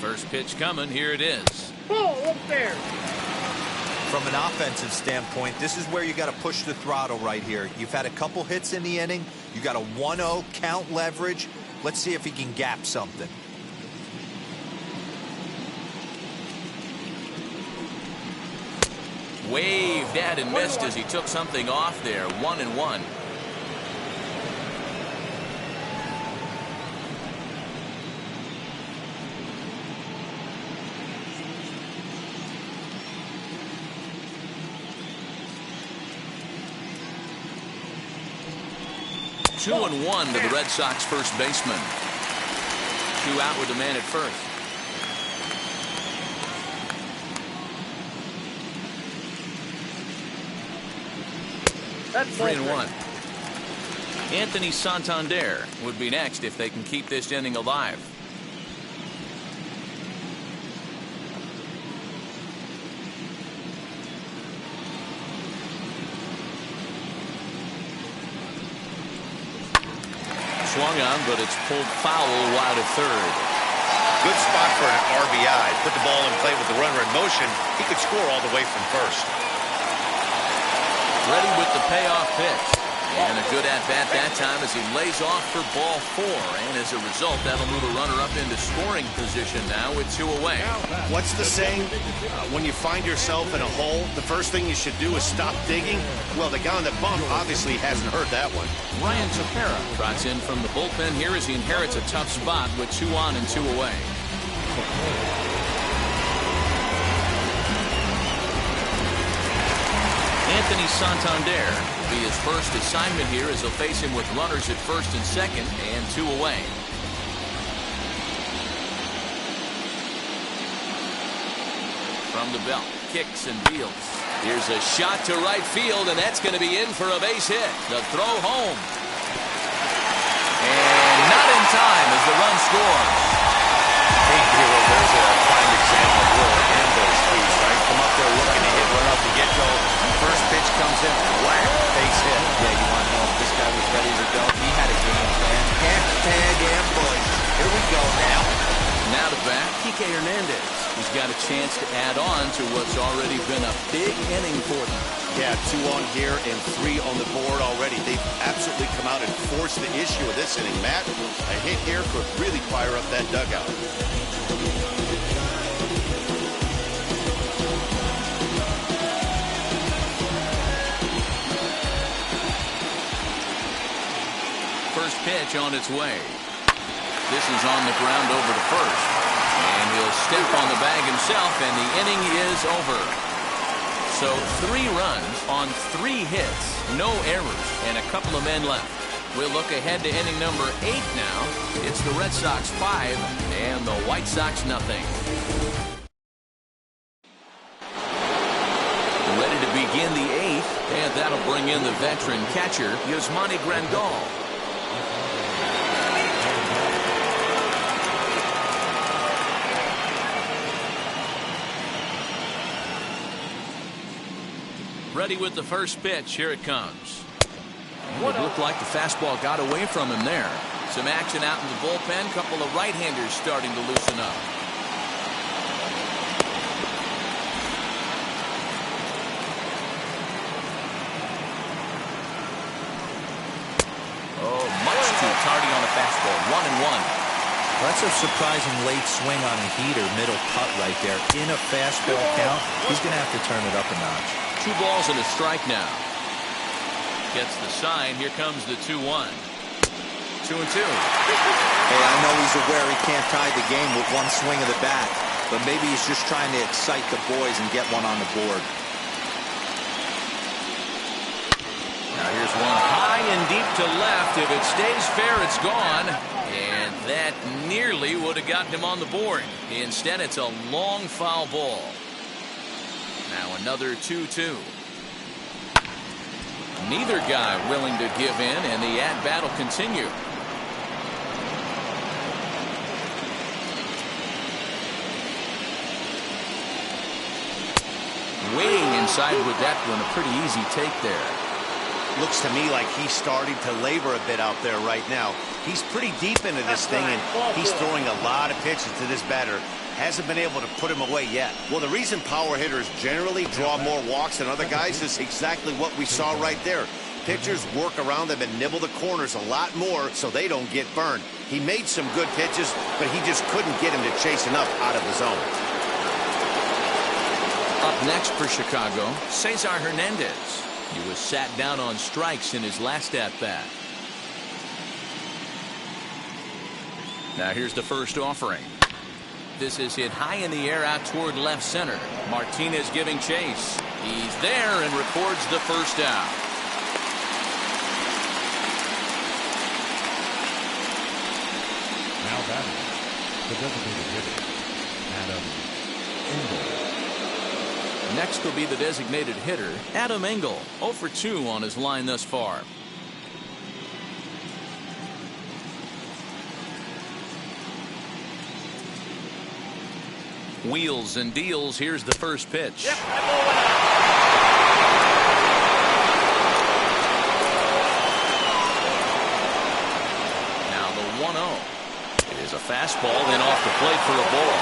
First pitch coming. Here it is. Ball up there. From an offensive standpoint, this is where you got to push the throttle right here. You've had a couple hits in the inning. You got a 1-0 count leverage. Let's see if he can gap something. Waved at and missed as he took something off there. 1-1. Two and 1 to the Red Sox first baseman. 2 out with the man at first. That's 3-1. Anthony Santander would be next if they can keep this inning alive. Swung on, but it's pulled foul wide of third. Good spot for an RBI. Put the ball in play with the runner in motion. He could score all the way from first. Ready with the payoff pitch. And a good at-bat that time as he lays off for ball 4. And as a result, that'll move a runner up into scoring position now with 2 away. What's the saying? When you find yourself in a hole, the first thing you should do is stop digging. Well, the guy on the bump obviously hasn't heard that one. Ryan Tepera trots in from the bullpen here as he inherits a tough spot with 2 on and 2 away. Anthony Santander will be his first assignment here as he'll face him with runners at first and second and 2 away. From the belt, kicks and deals. Here's a shot to right field, and that's going to be in for a base hit. The throw home. And not in time as the run scores. Hey, Hero, there's a prime example of where ambush speeds, right? Come up there looking to hit right off the get-go. First pitch comes in, whack, base hit. Yeah, you want to know if this guy was ready to go? He had a game plan. Hashtag ambush. Here we go now. Now to bat, Kike Hernandez. He's got a chance to add on to what's already been a big inning for them. Yeah, 2 on here and 3 on the board already. They've absolutely come out and forced the issue of this inning, Matt. A hit here could really fire up that dugout. First pitch on its way. This is on the ground over to first. And he'll step on the bag himself, and the inning is over. So 3 runs on 3 hits, no errors, and a couple of men left. We'll look ahead to inning number 8 now. It's the Red Sox 5 and the White Sox nothing. Ready to be begin the 8th, and that'll bring in the veteran catcher, Yasmani Grandal. Ready with the first pitch. Here it comes. It looked like the fastball got away from him there. Some action out in the bullpen. Couple of right-handers starting to loosen up. Oh, much too tardy on the fastball. 1-1. That's a surprising late swing on a heater, middle cut right there. In a fastball count, he's going to have to turn it up a notch. 2 balls and a strike now. Gets the sign. Here comes the 2-1. 2-2. Hey, I know he's aware he can't tie the game with one swing of the bat, but maybe he's just trying to excite the boys and get one on the board. Now here's one high and deep to left. If it stays fair, it's gone. And that nearly would have gotten him on the board. Instead, it's a long foul ball. Now another 2-2. Neither guy willing to give in, and the at-bat will continue. Waiting inside with that one, a pretty easy take there. Looks to me like he's starting to labor a bit out there right now. He's pretty deep into this thing, and he's throwing a lot of pitches to this batter. Hasn't been able to put him away yet. Well, the reason power hitters generally draw more walks than other guys is exactly what we saw right there. Pitchers work around them and nibble the corners a lot more so they don't get burned. He made some good pitches, but he just couldn't get him to chase enough out of the zone. Up next for Chicago, Cesar Hernandez. He was sat down on strikes in his last at-bat. Now here's the first offering. This is hit high in the air out toward left center. Martinez giving chase. He's there and records the first down. Now batting, the designated hitter, Adam Engel. Next will be the designated hitter, Adam Engel, 0 for 2 on his line thus far. Wheels and deals. Here's the first pitch. Yep, now the 1-0. It is a fastball, then off the plate for a ball.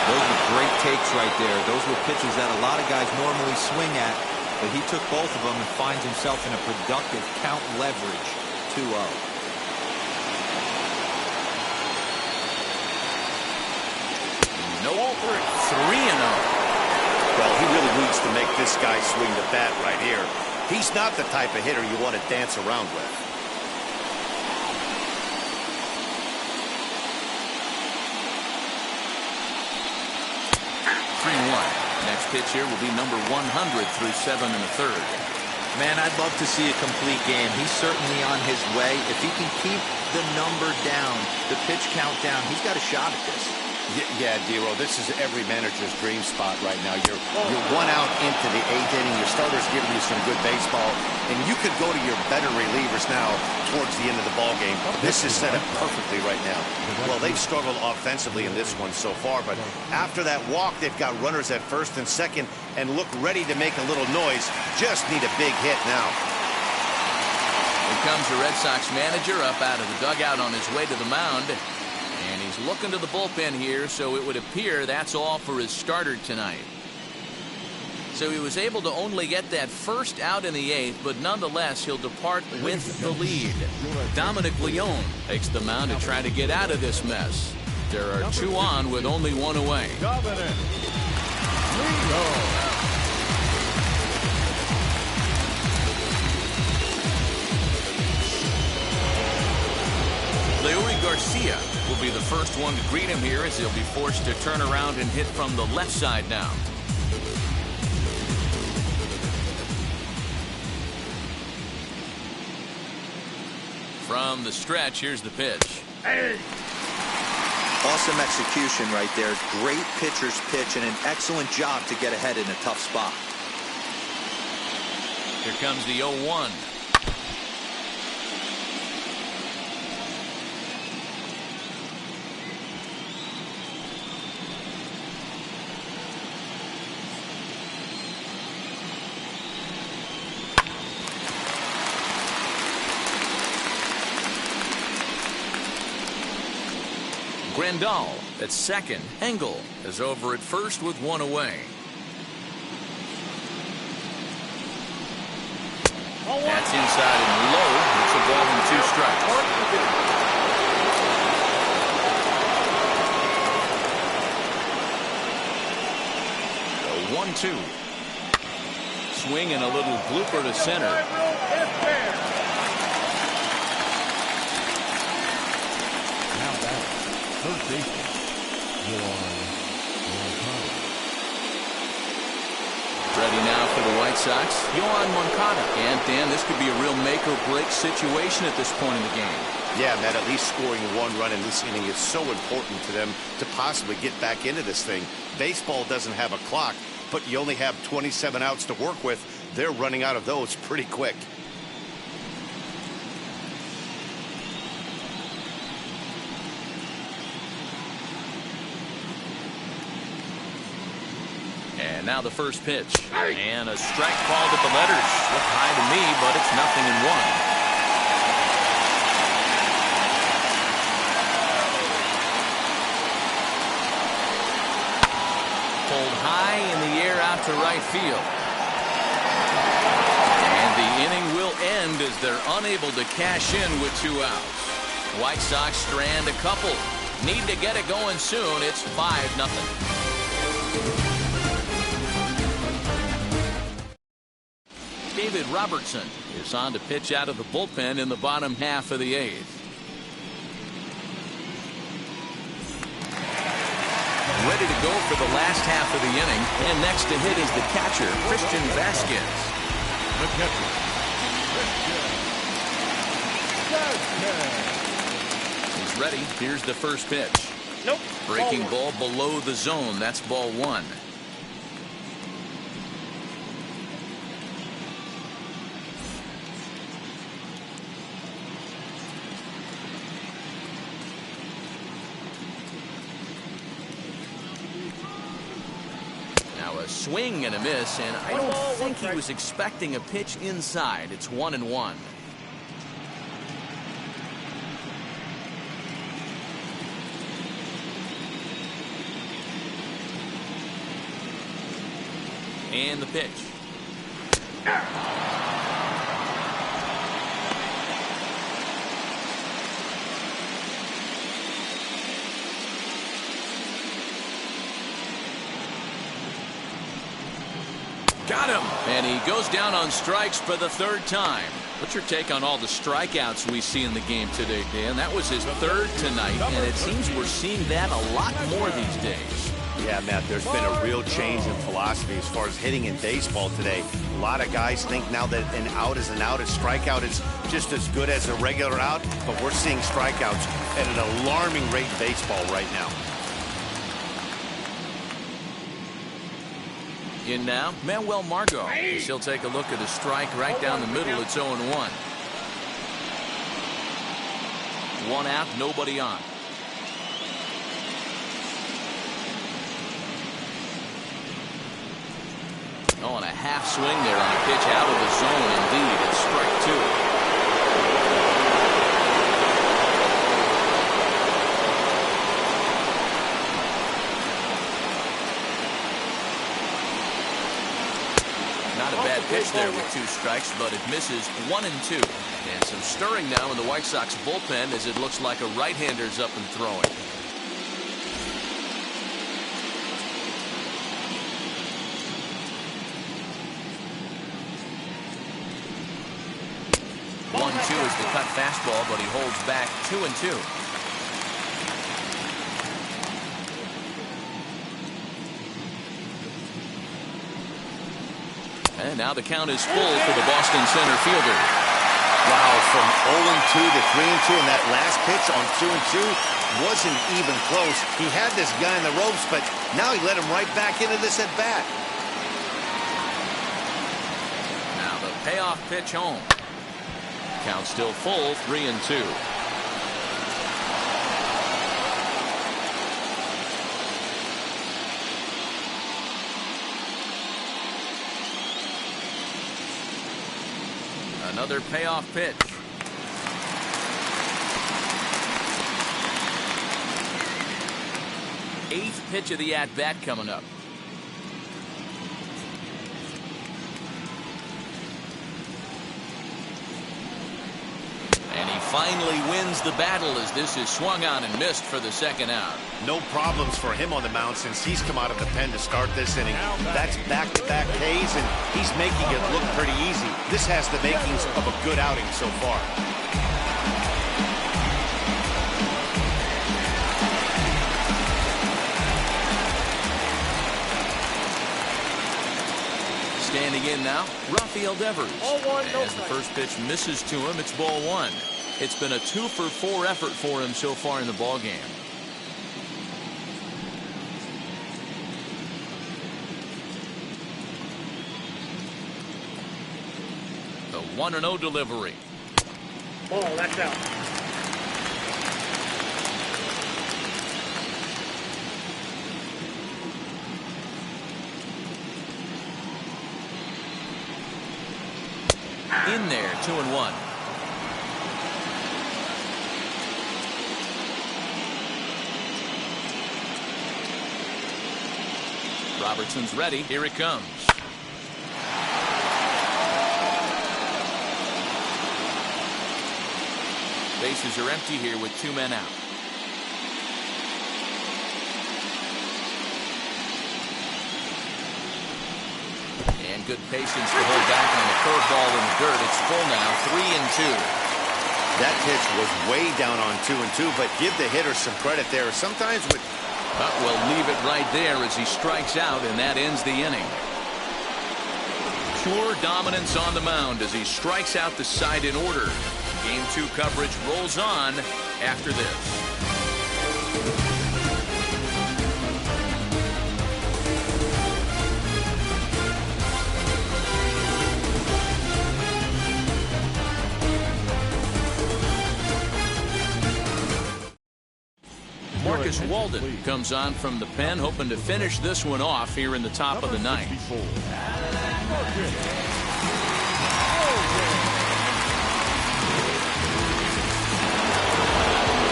Those were great takes right there. Those were pitches that a lot of guys normally swing at, but he took both of them and finds himself in a productive count leverage. 2-0. Nope. 3-0. Well, he really needs to make this guy swing the bat right here. He's not the type of hitter you want to dance around with. Next pitch here will be number 100 through 7 1/3. Man, I'd love to see a complete game. He's certainly on his way. If he can keep the number down, the pitch count down, he's got a shot at this. Yeah, Dero, this is every manager's dream spot right now. You're 1 out into the 8th inning. Your starter's giving you some good baseball, and you could go to your better relievers now towards the end of the ball game. This is set up perfectly right now. Well, they've struggled offensively in this one so far, but after that walk, they've got runners at first and second and look ready to make a little noise. Just need a big hit now. Here comes the Red Sox manager up out of the dugout on his way to the mound. And he's looking to the bullpen here, so it would appear that's all for his starter tonight. So he was able to only get that first out in the 8th, but nonetheless, he'll depart with the lead. Dominic Leone takes the mound to try to get out of this mess. There are 2 on with only 1 away. Leury Garcia will be the first one to greet him here as he'll be forced to turn around and hit from the left side now. From the stretch, here's the pitch. Awesome execution right there. Great pitcher's pitch and an excellent job to get ahead in a tough spot. Here comes the 0-1. Grandal at second. Engel is over at first with one away. That's inside and low. It's a ball and 2 strikes. 1-2. Swing and a little blooper to center. First baseman, Ready now for the White Sox, Yohan Moncada. And, Dan, this could be a real make-or-break situation at this point in the game. Yeah, Matt, at least scoring 1 run in this inning is so important to them to possibly get back into this thing. Baseball doesn't have a clock, but you only have 27 outs to work with. They're running out of those pretty quick. And now the first pitch. And a strike called at the letters. Looked high to me, but it's 0-1. Pulled high in the air out to right field. And the inning will end as they're unable to cash in with 2 outs. White Sox strand a couple. Need to get it going soon. It's 5-0. David Robertson is on to pitch out of the bullpen in the bottom half of the 8th. Ready to go for the last half of the inning. And next to hit is the catcher, Christian Vasquez. the catcher, Christian Vasquez. He's ready. Here's the first pitch. Nope. Breaking ball below the zone. That's ball 1. A swing and a miss, and I don't think he was expecting a pitch inside. It's 1-1. And the pitch. Got him. And he goes down on strikes for the 3rd time. What's your take on all the strikeouts we see in the game today, Dan? That was his 3rd tonight, and it seems we're seeing that a lot more these days. Yeah, Matt, there's been a real change in philosophy as far as hitting in baseball today. A lot of guys think now that an out is an out, a strikeout is just as good as a regular out, but we're seeing strikeouts at an alarming rate in baseball right now. In now, Manuel Margot. He'll take a look at a strike right down the middle. It's 0-1. 1 out, nobody on. Oh, and a half swing there on a pitch out of the zone. Indeed, it's strike 2. Bad pitch there with 2 strikes, but it misses 1-2. And some stirring now in the White Sox bullpen as it looks like a right-hander's up and throwing. One-two is the cut fastball, but he holds back 2-2. And now the count is full for the Boston center fielder. Wow, from 0-2 to 3-2, and that last pitch on 2-2 wasn't even close. He had this guy in the ropes, but now he let him right back into this at bat. Now the payoff pitch home. Count still full, 3-2. Another payoff pitch. Eighth pitch of the at-bat coming up. And he finally wins the battle as this is swung on and missed for the second out. No problems for him on the mound since he's come out of the pen to start this inning. That's back-to-back Ks, and he's making it look pretty easy. This has the makings of a good outing so far. Standing in now, Rafael Devers. As the first pitch misses to him, it's ball one. It's been a 2-for-4 effort for him so far in the ball game. The 1-0 delivery. Oh, that's out. In there, 2-1. Robertson's ready. Here it comes. Bases are empty here with 2 men out. And good patience to hold back on the curveball in the dirt. It's full now, 3-2. That pitch was way down on 2-2, but give the hitter some credit there. Sometimes with... We'll leave it right there as he strikes out, and that ends the inning. Pure dominance on the mound as he strikes out the side in order. Game 2 coverage rolls on after this. Marcus Walden comes on from the pen, hoping to finish this one off here in the top of the ninth.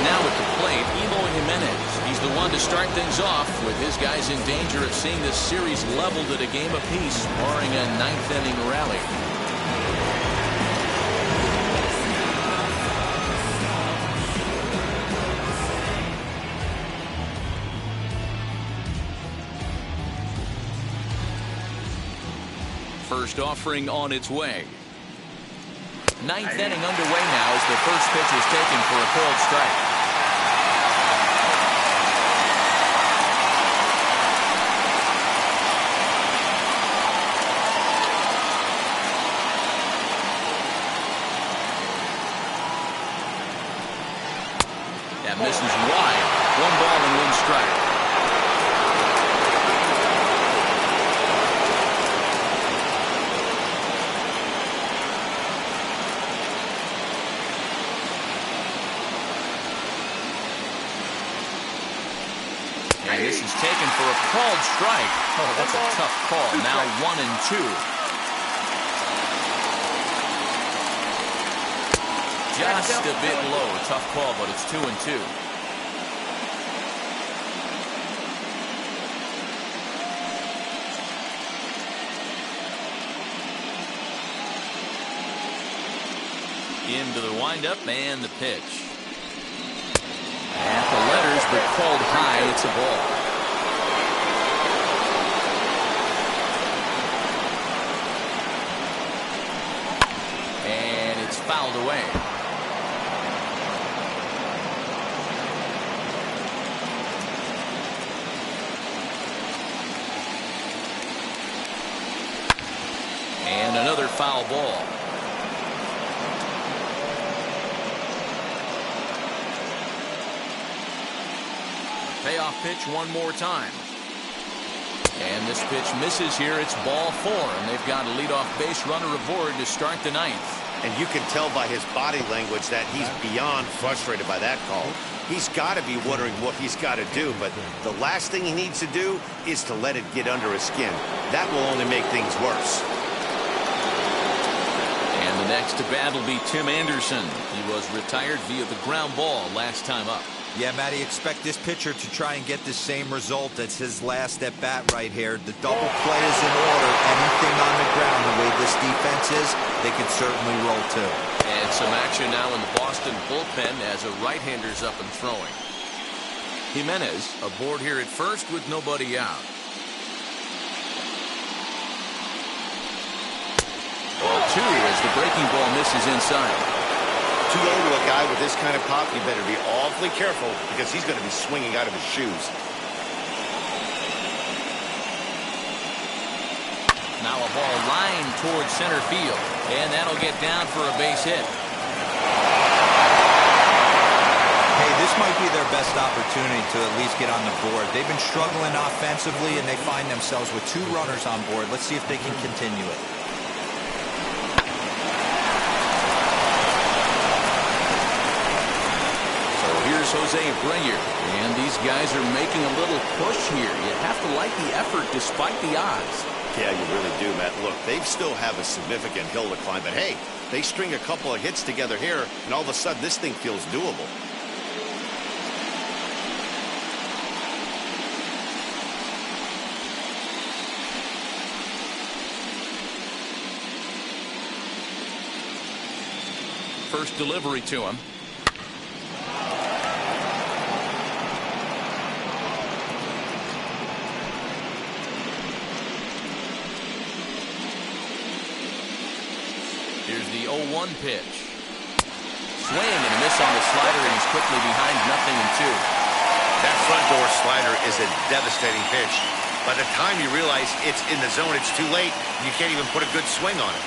Now at the plate, Eloy Jimenez. He's the one to start things off with his guys in danger of seeing this series leveled at a game apiece, barring a 9th-inning rally. First offering on its way. 9th inning underway now as the first pitch is taken for a called strike. That misses wide. 1 ball and 1 strike. This is taken for a called strike. Oh, that's a tough call. Now 1-2. Just a bit low. Tough call, but it's 2-2. Into the windup and the pitch. At the letters, but called high. It's a ball. And it's fouled away. And another foul ball. Payoff pitch one more time. And this pitch misses here. It's ball 4, and they've got a leadoff base runner aboard to start the 9th. And you can tell by his body language that he's beyond frustrated by that call. He's got to be wondering what he's got to do, but the last thing he needs to do is to let it get under his skin. That will only make things worse. And the next to bat will be Tim Anderson. He was retired via the ground ball last time up. Yeah, Matty, expect this pitcher to try and get the same result as his last at bat right here. The double play is in order. Anything on the ground, the way this defense is, they could certainly roll too. And some action now in the Boston bullpen as a right-hander's up and throwing. Jimenez aboard here at first with nobody out. Ball 2 as the breaking ball misses inside. Too low to a guy with this kind of pop, you better be awfully careful because he's going to be swinging out of his shoes. Now a ball lined towards center field, and that'll get down for a base hit. Hey, this might be their best opportunity to at least get on the board. They've been struggling offensively, and they find themselves with 2 runners on board. Let's see if they can continue it. Jose Abreu, and these guys are making a little push here. You have to like the effort despite the odds. Yeah, you really do, Matt. Look, they still have a significant hill to climb, but hey, they string a couple of hits together here, and all of a sudden this thing feels doable. First delivery to him. Here's the 0-1 pitch. Swing and a miss on the slider, and he's quickly behind 0-2. That front door slider is a devastating pitch. By the time you realize it's in the zone, it's too late. You can't even put a good swing on it.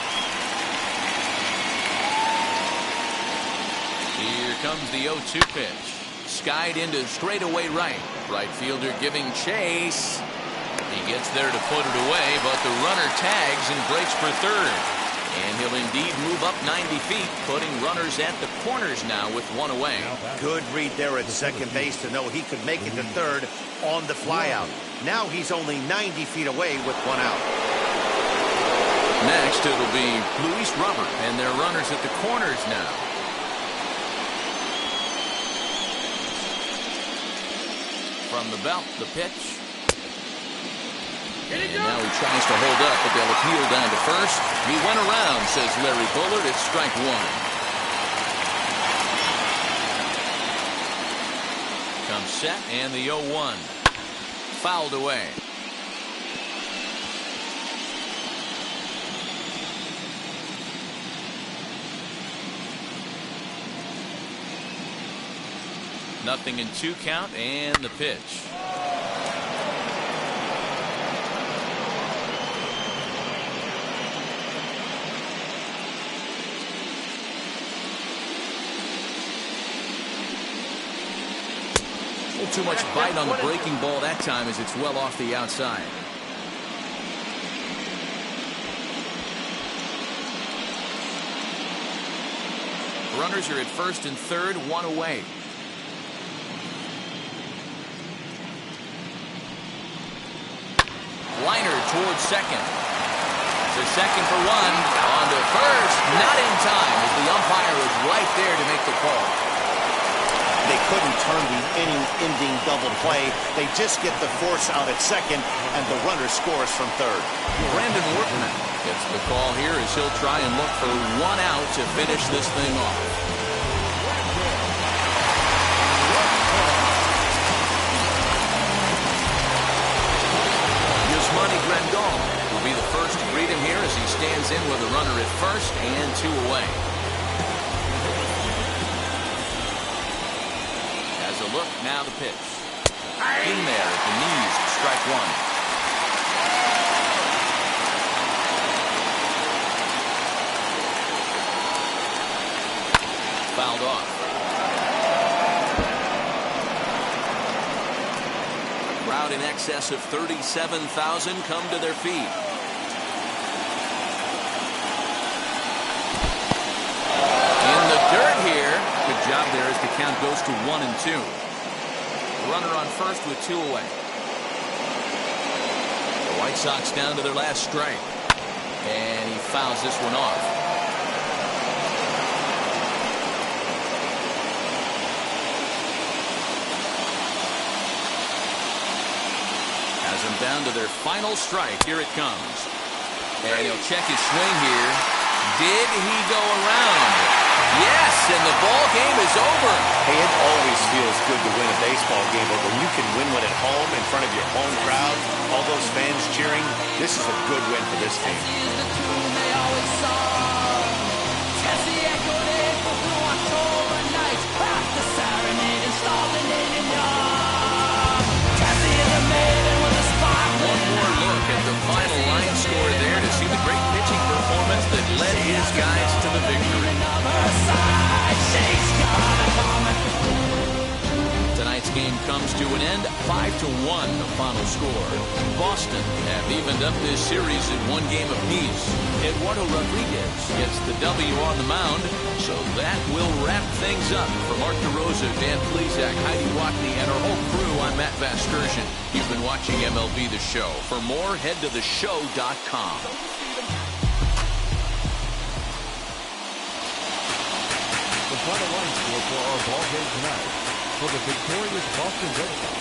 Here comes the 0-2 pitch. Skied into straightaway right. Right fielder giving chase. He gets there to put it away, but the runner tags and breaks for third. And he'll indeed move up 90 feet, putting runners at the corners now with 1 away. Good read there at second base to know he could make it to third on the flyout. Now he's only 90 feet away with 1 out. Next, it'll be Luis Robert, and their runners at the corners now. From the belt, the pitch. And now he tries to hold up, but they'll appeal down to first. He went around, says Larry Bullard. It's strike 1. Comes set, and the 0-1. Fouled away. Nothing in 2 count, and the pitch. Too much bite on the breaking ball that time as it's well off the outside. Runners are at first and third, 1 away. Liner towards second. To second for 1. On to first. Not in time as the umpire is right there to make the call. They couldn't turn the inning-ending double play. They just get the force out at second, and the runner scores from third. Brandon Workman gets the call here as he'll try and look for 1 out to finish this thing off. Yasmani Grandal will be the first to greet him here as he stands in with a runner at first and 2 away. Look, now the pitch. In there at the knees, strike 1. Fouled off. A crowd in excess of 37,000 come to their feet. In the dirt here. Good job there as the count goes to 1-2. Runner on first with 2 away. The White Sox down to their last strike. And he fouls this one off. Has them down to their final strike. Here it comes. And he'll check his swing here. Did he go around? Yes, and the ball game is over. Hey, it always feels good to win a baseball game, but when you can win one at home in front of your home crowd, all those fans cheering, this is a good win for this team. One more look at the final line score there to see the great pitching performance that led his guys to the victory. Tonight's game comes to an end, 5-1 the final score. Boston have evened up this series at 1 game apiece. Eduardo Rodriguez gets the W on the mound, so that will wrap things up. For Mark DeRosa, Dan Plesac, Heidi Watney, and our whole crew, I'm Matt Vasgersian. You've been watching MLB The Show. For more, head to theshow.com. The final line score for our ball game tonight. For the victorious Boston Red Sox,